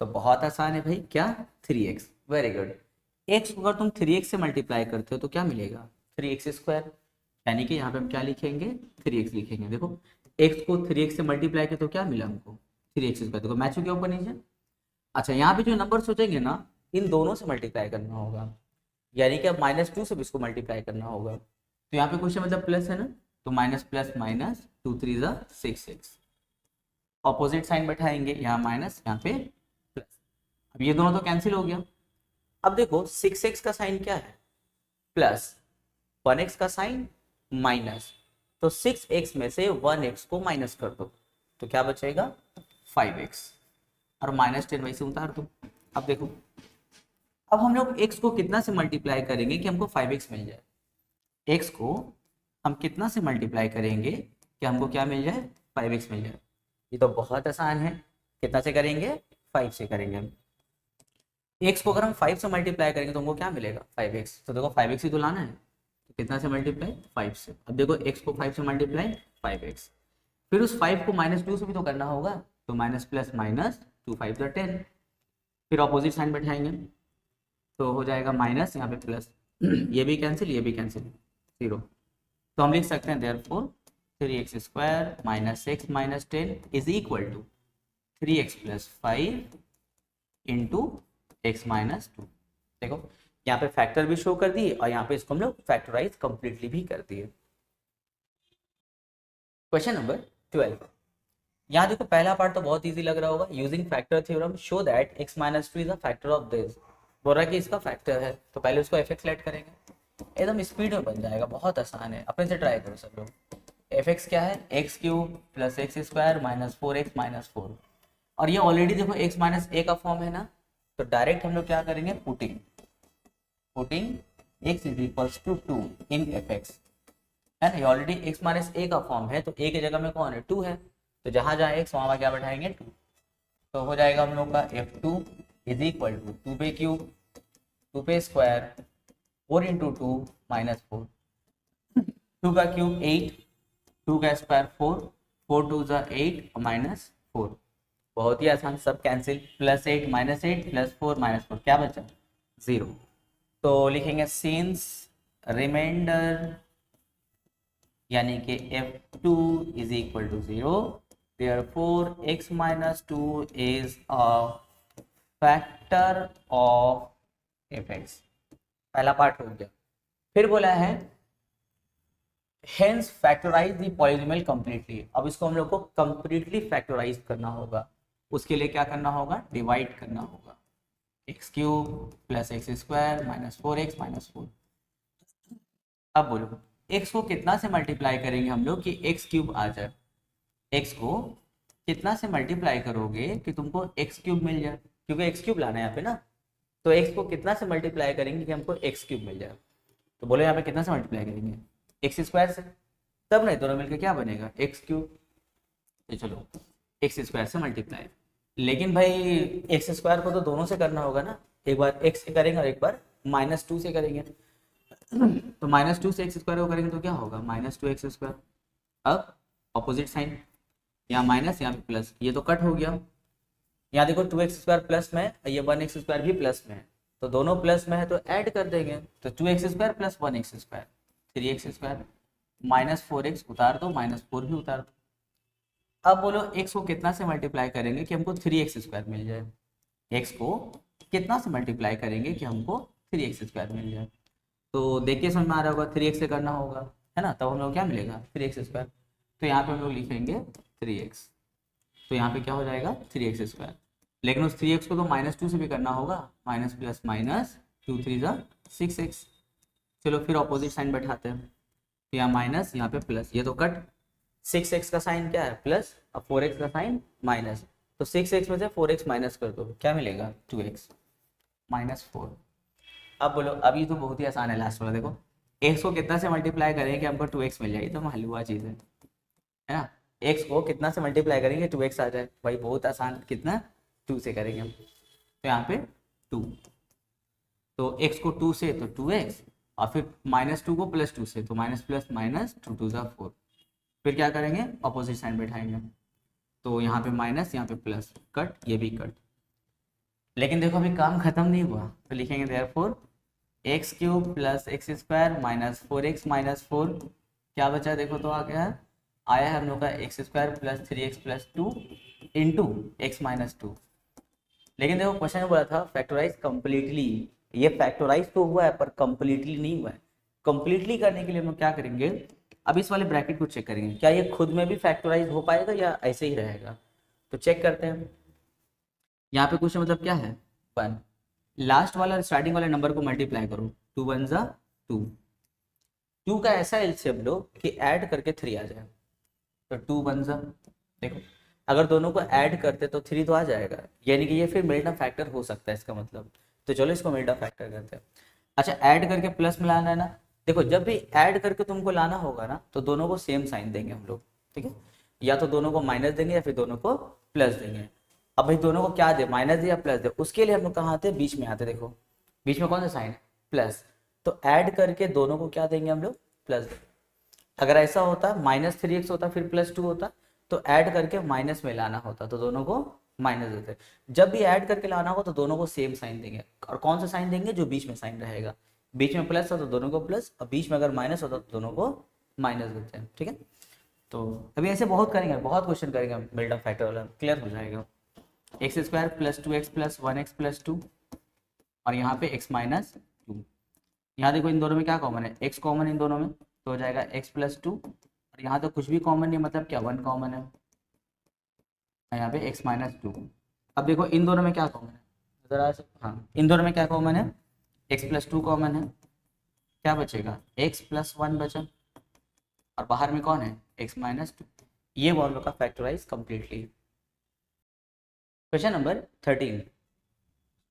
तो बहुत आसान है भाई, क्या, three x, very good. X को अगर तुम थ्री एक्स से मल्टीप्लाई करते हो तो क्या मिलेगा, थ्री एक्स स्क्वायर, यानी कि यहाँ पे हम क्या लिखेंगे, थ्री एक्स लिखेंगे। देखो एक्स को थ्री एक्स से मल्टीप्लाई किया तो क्या मिला हमको, थ्री एक्स स्क्वायर, देखो मैच हो गया ऊपर नीचे। अच्छा यहाँ पे जो नंबर सोचेंगे ना, इन दोनों से मल्टीप्लाई करना होगा, यानी कि अब माइनस टू से भी इसको मल्टीप्लाई करना होगा। तो यहाँ पे क्वेश्चन मतलब प्लस है ना, तो minus plus minus, two three ज़ा सिक्स एक्स, ऑपोजिट साइन बैठाएंगे, यहाँ माइनस यहाँ पे प्लस। अब ये दोनों तो कैंसिल हो गया। अब देखो सिक्स एक्स का साइन क्या है, प्लस, वन एक्स का साइन माइनस, तो सिक्स एक्स में से वन एक्स को माइनस कर दो तो क्या बचेगा, 5x और -10 वैसे उतार दो। अब देखो, अब हम लोग x को कितना से मल्टीप्लाई करेंगे कि हमको 5x मिल जाए। x को हम कितना से मल्टीप्लाई करेंगे कि हमको क्या मिल जाए, 5x मिल जाए। ये तो बहुत आसान है। कितना से करेंगे, 5 से करेंगे हम। x को अगर हम 5 से मल्टीप्लाई करेंगे तो हमको क्या मिलेगा, 5x। तो देखो 5x ही तो लाना है, तो कितना से मल्टीप्लाई, 5 से। अब देखो x को 5 से मल्टीप्लाई 5x, फिर उस 5 को -2 से भी तो करना होगा, तो माइनस प्लस माइनस 2 5 10, फिर ऑपोजिट साइन बैठाएंगे तो हो जाएगा माइनस, यहाँ पे प्लस, ये भी कैंसिल, ये भी कैंसिल, 0। तो हम लिख सकते हैं therefore 3x square minus 6 minus 10 is equal to 3x plus 5 into x minus 2। देखो यहाँ पे फैक्टर भी शो कर दिए और यहाँ पे इसको हम लोग फैक्टराइज कंप्लीटली भी कर दिए। क्वेश्चन नंबर 12, यहाँ देखो पहला पार्ट तो बहुत इजी लग रहा होगा। Using factor theorem show that x minus 2 is a factor of this. बोल रहा है कि इसका फैक्टर है, तो पहले उसको fx लेट करेंगे, एकदम स्पीड में बन जाएगा, बहुत आसान है। अपने से ट्राई करो सब लोग। fx क्या है, x cube plus x square minus 4x minus 4, और ये ऑलरेडी देखो x माइनस a का फॉर्म है ना, तो डायरेक्ट हम लोग क्या करेंगे, putting x is equals to 2 in fx, है ना। ये ऑलरेडी x माइनस a का फॉर्म है, तो a की जगह में कौन है, 2 है, तो जहां जहां x वहां क्या बैठाएंगे, 2। तो हो जाएगा हम लोग का f2 इज इक्वल टू 2 पे क्यूब 2 पे स्क्वायर 4 इंटू 2 माइनस 4, 2 का क्यूब 8, 2 का स्क्वायर 4, 4 2 ज़ा 8 माइनस 4। बहुत ही आसान, सब cancel, plus 8 minus 8 plus 4 minus 4, क्या बचा, 0। तो लिखेंगे सिंस रिमाइंडर यानी कि f2 is equal to 0, therefore x minus 2 is a factor of fx। पहला पार्ट हो गया। फिर बोला है hence factorize the polynomial completely। अब इसको हम लोग को completely factorize करना होगा, उसके लिए क्या करना होगा, डिवाइड करना होगा। X cube plus x square minus 4x minus 4। अब बोलो x को कितना से मल्टीप्लाई करेंगे हम लोग कि एक्स क्यूब आ जाए। x को कितना से मल्टीप्लाई करोगे कि तुमको एक्स क्यूब मिल जाए, क्योंकि एक्स क्यूब लाना है यहाँ पे ना, तो x को कितना से मल्टीप्लाई करेंगे कि हमको एक्स क्यूब मिल जाए। तो बोलो यहाँ पे कितना से मल्टीप्लाई करेंगे, एक्स स्क्वायर से, तब नहीं दोनों मिलकर क्या बनेगा, एक्स क्यूब। तो चलो एक्स स्क्वायर से मल्टीप्लाई, लेकिन भाई एक्स स्क्वायर को तो दोनों से करना होगा ना, एक बार एक्स से करेंगे और एक बार -2 से करेंगे। तो -2 से एक्स स्क्वायर को करेंगे तो क्या होगा, -2x स्क्वायर। अब ऑपोजिट साइन, यहाँ माइनस यहाँ पे प्लस, ये तो कट हो गया। यहाँ देखो 2x स्क्वायर प्लस में है, ये 1x स्क्वायर भी प्लस में है, तो दोनों प्लस में है तो ऐड कर देंगे। तो 2x square plus 1x square 3x square minus 4x उतार दो, माइनस 4 भी उतार दो। अब बोलो x को कितना से मल्टीप्लाई करेंगे कि हमको 3x स्क्वायर मिल जाए। x को कितना से मल्टीप्लाई करेंगे कि हमको 3x स्क्वायर मिल जाए। तो देखिए समझ में आ रहा होगा, 3x से करना होगा, है ना, तब हम लोग क्या मिलेगा, 3x स्क्वायर। तो यहाँ पे हम लोग लिखेंगे 3x, तो यहाँ पे क्या हो जाएगा 3x स्क्वायर। लेकिन उस 3x को तो -2 से भी करना होगा, माइनस प्लस माइनस 2 3 ज़ा 6x। चलो फिर ऑपोजिट साइन बैठाते हैं, तो यहाँ माइनस यहाँ पे प्लस, ये तो कट, 6x का साइन क्या है प्लस, अब 4x का साइन माइनस, तो 6x में से 4x माइनस कर दो, क्या मिलेगा 2x माइनस 4। अब बोलो, अभी तो बहुत ही आसान है लास्ट वाला, देखो x को कितना से मल्टीप्लाई करेंगे कि हमको 2x मिल जाएगी, तो हलवा चीज़ है ना। x को कितना से मल्टीप्लाई करेंगे 2x आ जाए, भाई बहुत आसान, कितना 2 से करेंगे हम, तो यहाँ पे 2, तो x को 2 से तो 2x, और फिर -2 को +2 से तो माइनस प्लस माइनस 2 2 ज़ा 4। फिर क्या करेंगे, अपोजिट साइन बैठाएंगे, तो यहाँ पे माइनस यहाँ पे प्लस, कट, ये भी कट। लेकिन देखो अभी काम खत्म नहीं हुआ, तो लिखेंगे therefore x cube plus x square minus 4x minus 4, क्या बचा देखो तो आ गया, आया है हम लोग का x square plus 3x plus 2 into x minus 2। लेकिन देखो क्वेश्चन में बोला था फैक्टराइज कंप्लीटली, ये फैक्टराइज तो हुआ है पर कंप्लीटली नहीं हुआ है। कंप्लीटली करने के लिए हम लोग क्या करेंगे, अब इस वाले ब्रैकेट को चेक करेंगे, क्या ये खुद में भी फैक्टराइज हो पाएगा या ऐसे ही रहेगा। तो चेक करते हैं, यहाँ पे क्वेश्चन मतलब क्या है, 1, लास्ट वाला स्टार्टिंग वाले नंबर को मल्टीप्लाई करो, 2 1 ज़ा 2, 2 का ऐसा एलसीएम लो कि ऐड करके 3 आ जाए, तो 2 1 ज़ा, देखो अगर दोनों को ऐड करते तो 3 तो आ जाएगा, यानी कि ये फिर मिल्टन फैक्टर हो सकता है इसका मतलब। तो चलो इसको मिल्टन फैक्टर करते हैं। अच्छा, ऐड करके प्लस में लाना है ना। देखो जब भी ऐड करके तुमको लाना होगा ना तो दोनों को सेम साइन देंगे हम लोग, ठीक है। या तो दोनों को माइनस देंगे या फिर दोनों को प्लस देंगे। अब भाई दोनों को क्या दे, माइनस दे या प्लस दे, उसके लिए हम लोग कहाँ आते हैं, बीच में आते हैं। देखो बीच में कौन सा साइन है, प्लस। तो ऐड करके दोनों को क्या देंगे हम लोग, प्लस। अगर ऐसा होता -3x होता फिर +2 होता, तो ऐड करके माइनस में लाना होता तो दोनों को माइनस देते। जब भी ऐड करके लाना हो तो दोनों को सेम साइन देंगे। और कौन सा साइन देंगे, जो बीच में साइन रहेगा। बीच में प्लस हो तो दोनों को प्लस, और बीच में अगर माइनस होता तो दोनों को माइनस देते हैं, ठीक है। तो अभी ऐसे बहुत करेंगे, बहुत क्वेश्चन करेंगे बिल्डअप फैक्टर वाला, क्लियर हो जाएगा। x² + 2x + 1x + 2, और यहाँ पे x - 2। यहाँ देखो इन दोनों में क्या कॉमन है, x कॉमन इन दोनों में, तो हो जाएगा x + 2। और यहाँ तो कुछ भी कॉमन नहीं, मतलब क्या 1 कॉमन है, यहाँ पे x - 2। अब देखो इन दोनों में क्या कॉमन है, जरा हाँ इन दोनों में क्या कॉमन है, x + 2 कॉमन है। क्या बचेगा, x + 1 बचा, और बाहर में कौन है, x - 2। ये वो हम लोग का factorise completely. Question number 13,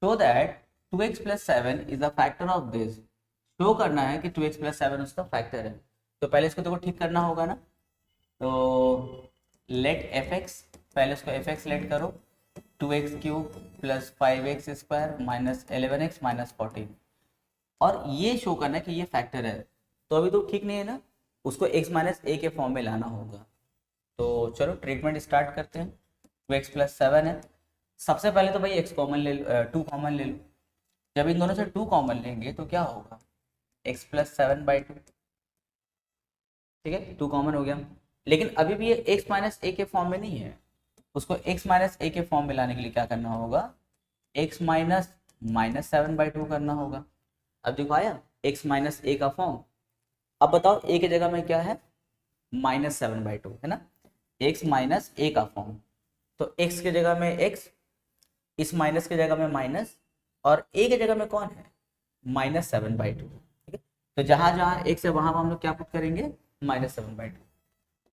show that 2x + 7 is a factor of this. Show करना है कि 2x + 7 उसका फैक्टर है। तो पहले इसको देखो ठीक करना होगा ना। तो लेट fx, पहले इसको fx लेट करो, 2x³ + 5x² - 11x - 14। और ये शो करना है कि ये फैक्टर है। तो अभी तो ठीक नहीं है ना, उसको x - a के फॉर्म में लाना होगा। तो चलो ट्रीटमेंट स्टार्ट करते हैं। 2x + 7 है, सबसे पहले तो भाई x कॉमन ले लो, 2 कॉमन ले लो। जब इन दोनों से 2 कॉमन लेंगे तो क्या होगा, x + 7/2, ठीक है, 2 कॉमन हो गया। लेकिन अभी भी ये x - a के फॉर्म में नहीं है, उसको x - a के फॉर्म में लाने के लिए क्या करना होगा, x - 7/2 करना होगा। अब देखो आया x - a का फॉर्म। अब बताओ a की जगह में क्या है, -7/2 है ना, x - a का फॉर्म। तो x की जगह में x, इस माइनस की जगह में माइनस, और a की जगह में कौन है, -7/2, ठीक है। तो जहां जहां x है वहां हम लोग क्या पुट करेंगे, -7/2।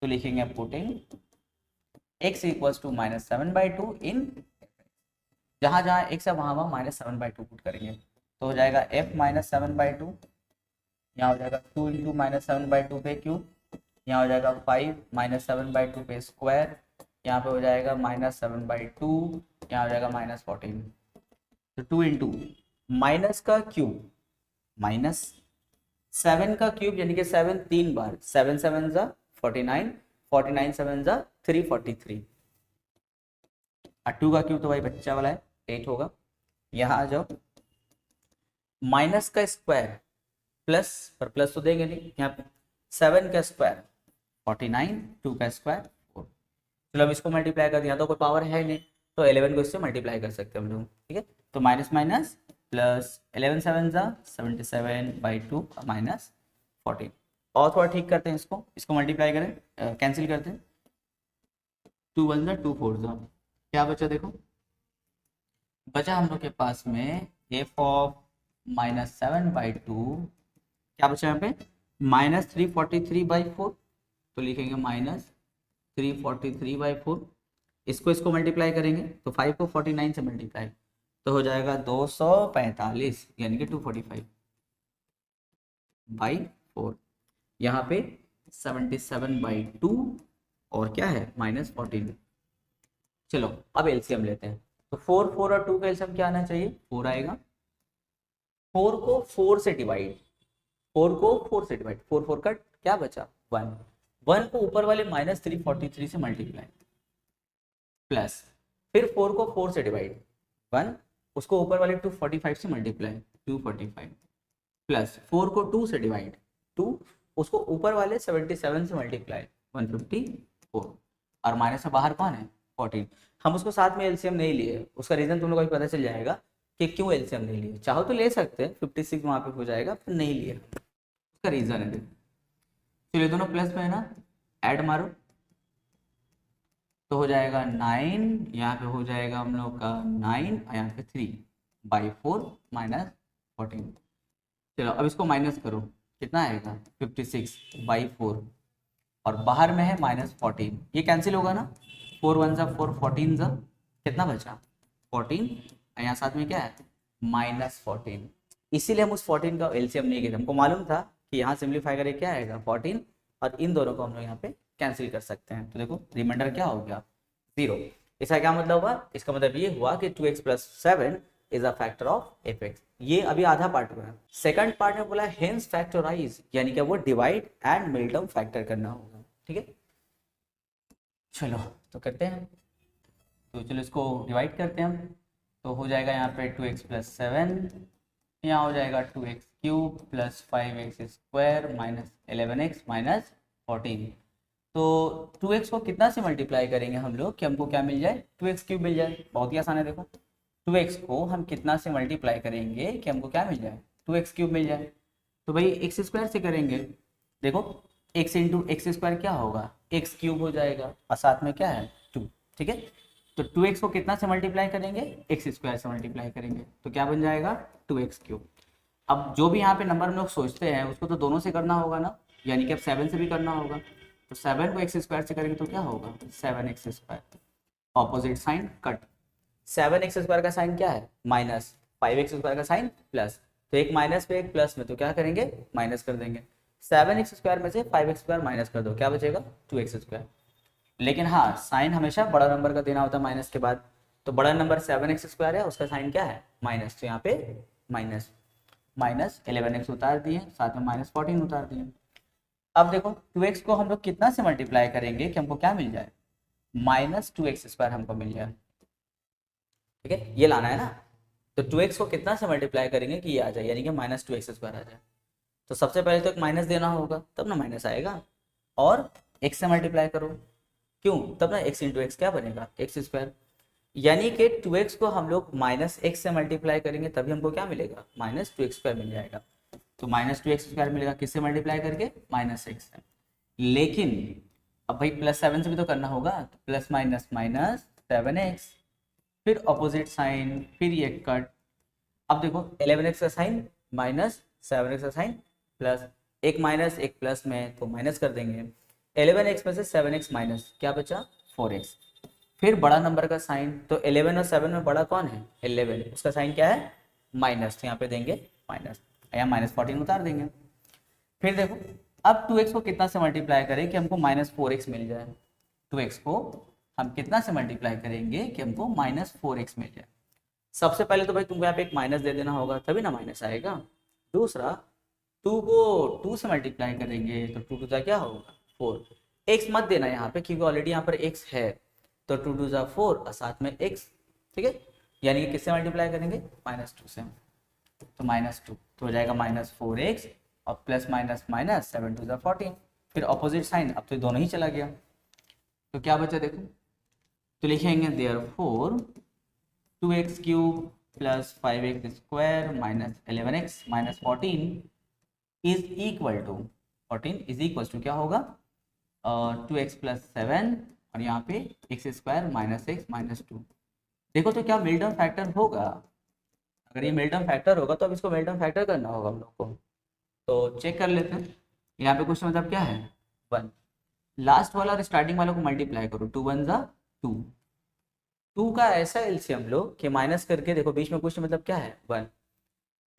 तो लिखेंगे पुटिंग x = -7/2 इन, जहां जहां x है वहां वहां -7/2 पुट करेंगे। तो हो जाएगा f -7/2, यहाँ हो जाएगा 2 × -7/2 पे क्यूब, यहाँ हो जाएगा 5 -7/2 पे स्क्वायर, यहाँ पे हो जाएगा -7/2, यहाँ हो जाएगा -14। तो 2 × माइनस का क्यूब -7 का क्यूब, यानी कि 7 3 बार, 7 7 ज़ा 49, 49 7 ज़ा 343, और 2 का क्यूब तो भाई बच्चा वाला है 8 होगा। यहाँ आ जाओ, माइनस का स्क्वायर प्लस, पर प्लस तो देंगे नहीं, यहाँ पे 7 का स्क्वायर 49, 2 का स्क्वायर 4। चलो अब इसको मल्टीप्लाई कर दिया, तो कोई पावर है नहीं, तो 11 को इससे मल्टीप्लाई कर सकते हैं हम लोग, ठीक है। तो माइनस माइनस प्लस, 11 7 ज़ा 77/2 -14। और थोड़ा ठीक करते हैं इसको मल्टीप्लाई करें, कैंसिल करते हैं, 2 1 ज़ा 2 4 ज़ा, क्या बचा देखो, बचा हम लोग के पास में f ऑफ -7/2, क्या बचा यहाँ पे, -343/4। तो लिखेंगे -343/4। इसको मल्टीप्लाई करेंगे तो 5 को 49 से मल्टीप्लाई, तो हो जाएगा 245, यानी कि 245/4। यहाँ पे 77/2 और क्या है -14। चलो अब एलसीएम लेते हैं। तो 4 4 और 2 का एलसीएम क्या आना चाहिए, 4 आएगा। 4 को 4 से डिवाइड, 4 4 का क्या बचा, 1। 1 को ऊपर वाले -343 से मल्टीप्लाई, प्लस फिर 4 को 4 से डिवाइड, 1, उसको ऊपर वाले 245 से मल्टीप्लाई, 245, प्लस 4 को 2 से डिवाइड, 2, उसको ऊपर वाले 77 से मल्टीप्लाई, 154, और माइनस से बाहर कौन है, 14। हम उसको साथ में एलसीएम नहीं लिए, उसका रीजन तुम लोगों को पता चल जाएगा कि क्यों एलसीएम नहीं लिए। चाहो तो ले सकते हैं, 56 वहां पे हो जाएगा, फिर नहीं लिया, उसका रीजन है। चलिए दोनों प्लस में है ना, ऐड मारो तो हो जाएगा 9, यहाँ पे हो जाएगा हम लोग का 9, यहाँ पे 3/4 -14। चलो अब इसको माइनस करो, कितना आएगा 56/4, और बाहर में है -14, ये कैंसिल होगा ना, 4 1 जा 4, 14 जा कितना बचा 14, यहाँ साथ में क्या है -14। इसीलिए हम उस 14 का एलसीएम नहीं किए, हमको मालूम था कि यहाँ सिंप्लीफाई करके क्या आएगा 14, और इन दोनों को हम लोग यहाँ पे कैंसिल कर सकते हैं। तो देखो रिमाइंडर क्या हो गया 0। इसका क्या मतलब हुआ, इसका मतलब ये हुआ कि 2x + 7 is a factor of fx। ये अभी आधा पार्ट हुआ है। सेकंड पार्ट में बोला हेंस फैक्टराइज, यानी कि वो डिवाइड एंड मिडटर्म फैक्टर करना होगा। ठीक है, चलो तो करते हैं। तो चलो इसको डिवाइड करते हैं हम। तो हो जाएगा यहाँ पे 2x + 7, यहाँ हो जाएगा 2x³ + 5x² - 11x - 14। तो 2x को कितना से मल्टीप्लाई करेंगे हम लोग कि हमको क्या मिल जाए 2x³ मिल जाए। बहुत ही आसान है, देखो 2x को हम कितना से मल्टीप्लाई करेंगे कि हमको क्या मिल जाए 2x³ मिल जाए। तो भाई x² से करेंगे, देखो x × x² क्या होगा x³ हो जाएगा, और साथ में क्या है 2। ठीक है, तो 2x को कितना से मल्टीप्लाई करेंगे x² से मल्टीप्लाई करेंगे, तो क्या बन जाएगा 2x³। अब जो भी यहाँ पे नंबर हम लोग सोचते हैं उसको तो दोनों से करना होगा ना, यानी कि अब 7 से भी करना होगा। तो 7 को x² से करेंगे तो क्या होगा 7x², opposite sign cut. 7x² का साइन क्या है माइनस, 5x² का साइन प्लस, तो एक माइनस पे एक प्लस में, तो क्या करेंगे माइनस कर देंगे। 7x² में से 5x² माइनस कर दो, क्या बचेगा 2x²। लेकिन हाँ साइन हमेशा बड़ा नंबर का देना होता है माइनस के बाद, तो बड़ा नंबर 7x² है, उसका साइन क्या है माइनस, तो यहाँ पे माइनस 11x उतार दिए, साथ में -14 उतार दिए। अब देखो 2x को हम लोग कितना से मल्टीप्लाई करेंगे कि हमको क्या मिल जाए -2x² हमको मिल जाए। ठीक है, ये लाना है ना। तो 2x को कितना से मल्टीप्लाई करेंगे कि ये आ जाए, यानी कि -2x² आ जाए। तो सबसे पहले तो एक माइनस देना होगा तब ना माइनस आएगा, और x से मल्टीप्लाई करो, क्यों, तब ना x × x क्या बनेगा x²। यानी कि 2x को हम लोग -x से मल्टीप्लाई करेंगे तभी हमको क्या मिलेगा -2x² मिल जाएगा। तो -2x² मिलेगा किससे मल्टीप्लाई करके -x से। लेकिन अब भाई +7 से भी तो करना होगा, तो प्लस माइनस माइनस 7x, फिर ऑपोजिट साइन, फिर ये कट। अब देखो 11x का साइन माइनस 7x का साइन प्लस, एक माइनस एक प्लस में तो माइनस कर देंगे। 11x में से 7x माइनस, क्या बचा 4x। फिर बड़ा नंबर का साइन, तो 11 और 7 में बड़ा कौन है 11, उसका साइन क्या है माइनस, तो यहाँ पे देंगे माइनस, यहाँ -14 उतार देंगे। फिर देखो अब 2x को कितना से मल्टीप्लाई करें कि हमको -4x मिल जाए। 2x को हम कितना से मल्टीप्लाई करेंगे कि हमको -4x मिल जाए। सबसे पहले तो भाई तुमको यहाँ पे एक माइनस दे देना होगा तभी ना माइनस आएगा। दूसरा 2 को 2 से मल्टीप्लाई करेंगे तो 2 × 2 क्या होगा 4। x मत देना यहाँ पे क्योंकि ऑलरेडी यहाँ पर x है, तो 2 × 2 = 4 और साथ में x। ठीक है, यानी कि किससे मल्टीप्लाई करेंगे -2 से, तो -2 तो हो जाएगा -4x और प्लस माइनस माइनस 7 × 2 = 14। फिर ऑपोजिट साइन, अब तो दोनों ही चला गया, तो क्या बचा देखो, तो लिखेंगे therefore 2x³ + 5x² - 11x - 14 is equal to 14 is equal to क्या होगा 2x + 7 और यहाँ पे x² - x - 2। देखो तो क्या मिडटर्म फैक्टर होगा, अगर ये मिडटर्म फैक्टर होगा तो अब इसको मिडटर्म फैक्टर करना होगा हम लोग को। तो चेक कर लेते हैं, यहाँ पे कुछ मतलब क्या है 1, लास्ट वाला और स्टार्टिंग वाला को मल्टीप्लाई करो, 2 × 1 = 2। 2 का ऐसा एलसीएम लो कि माइनस करके, देखो बीच में कुछ मतलब क्या है 1।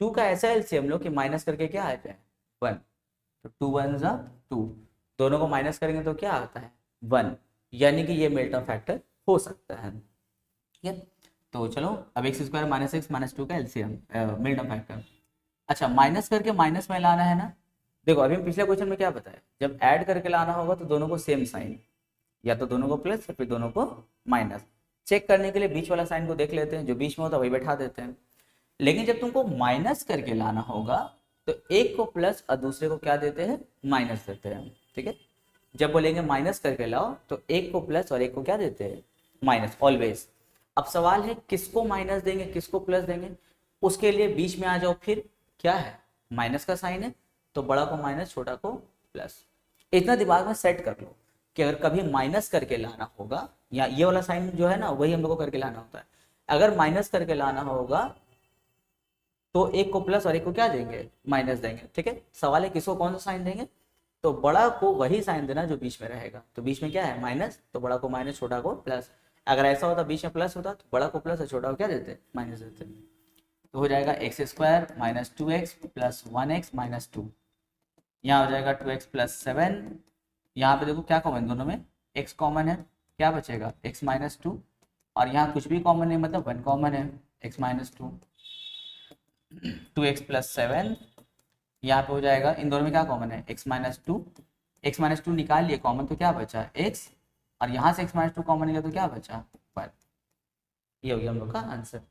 2 का ऐसा एलसीएम लो कि माइनस करके क्या आ जाए 1, तो 2 × 1 = 2, दोनों को माइनस करेंगे तो क्या आता है 1, यानी कि ये मिडटर्म फैक्टर हो सकता है। ठीक है, तो चलो अब x² - x - 2 का एलसीएम मिडटर्म फैक्टर। अच्छा माइनस करके माइनस में लाना है ना, देखो अभी हम पिछले क्वेश्चन में क्या बताया, जब ऐड करके लाना होगा तो दोनों को सेम साइन, या तो दोनों को प्लस या फिर दोनों को माइनस। चेक करने के लिए बीच वाला साइन को देख लेते हैं, जो बीच में होता है वही बैठा देते हैं। लेकिन जब तुमको माइनस करके लाना होगा तो एक को प्लस और दूसरे को क्या देते हैं माइनस देते हैं। ठीक है, जब बोलेंगे माइनस करके लाओ तो एक को प्लस और एक को क्या देते हैं माइनस ऑलवेज। अब सवाल है किसको माइनस देंगे किसको प्लस देंगे, उसके लिए बीच में आ जाओ, फिर क्या है माइनस का साइन है तो बड़ा को माइनस छोटा को प्लस। इतना दिमाग में सेट कर लो कि अगर कभी माइनस करके लाना होगा, या ये वाला साइन जो है ना वही हम लोग को करके लाना होता है, अगर माइनस करके लाना होगा तो एक को प्लस और एक को क्या देंगे माइनस देंगे। ठीक है, सवाल है किसको कौन सा साइन देंगे, तो बड़ा को वही साइन देना जो बीच में रहेगा। तो बीच में क्या है माइनस, तो बड़ा को माइनस छोटा को प्लस। अगर ऐसा होता बीच में प्लस होता तो बड़ा को प्लस और छोटा को क्या देते माइनस देते। तो हो जाएगा x square minus 2x plus 1x minus 2। यहाँ हो जाएगा 2x प्लस 7। यहाँ पे देखो क्या कॉमन दोनों में, x कॉमन है, क्या बचेगा x माइनस 2। और यहाँ कुछ भी कॉमन नहीं मतलब 1 कॉमन है, x माइनस 2। 2x प्लस 7 यहाँ पे हो जाएगा, इन दोनों में क्या कॉमन है x माइनस 2। x माइनस 2 निकाल लिए कॉमन तो क्या बचा x, और यहाँ से x माइनस 2 कॉमन निकला तो क्या बचा 1। ये हो गया हम लोग का आंसर।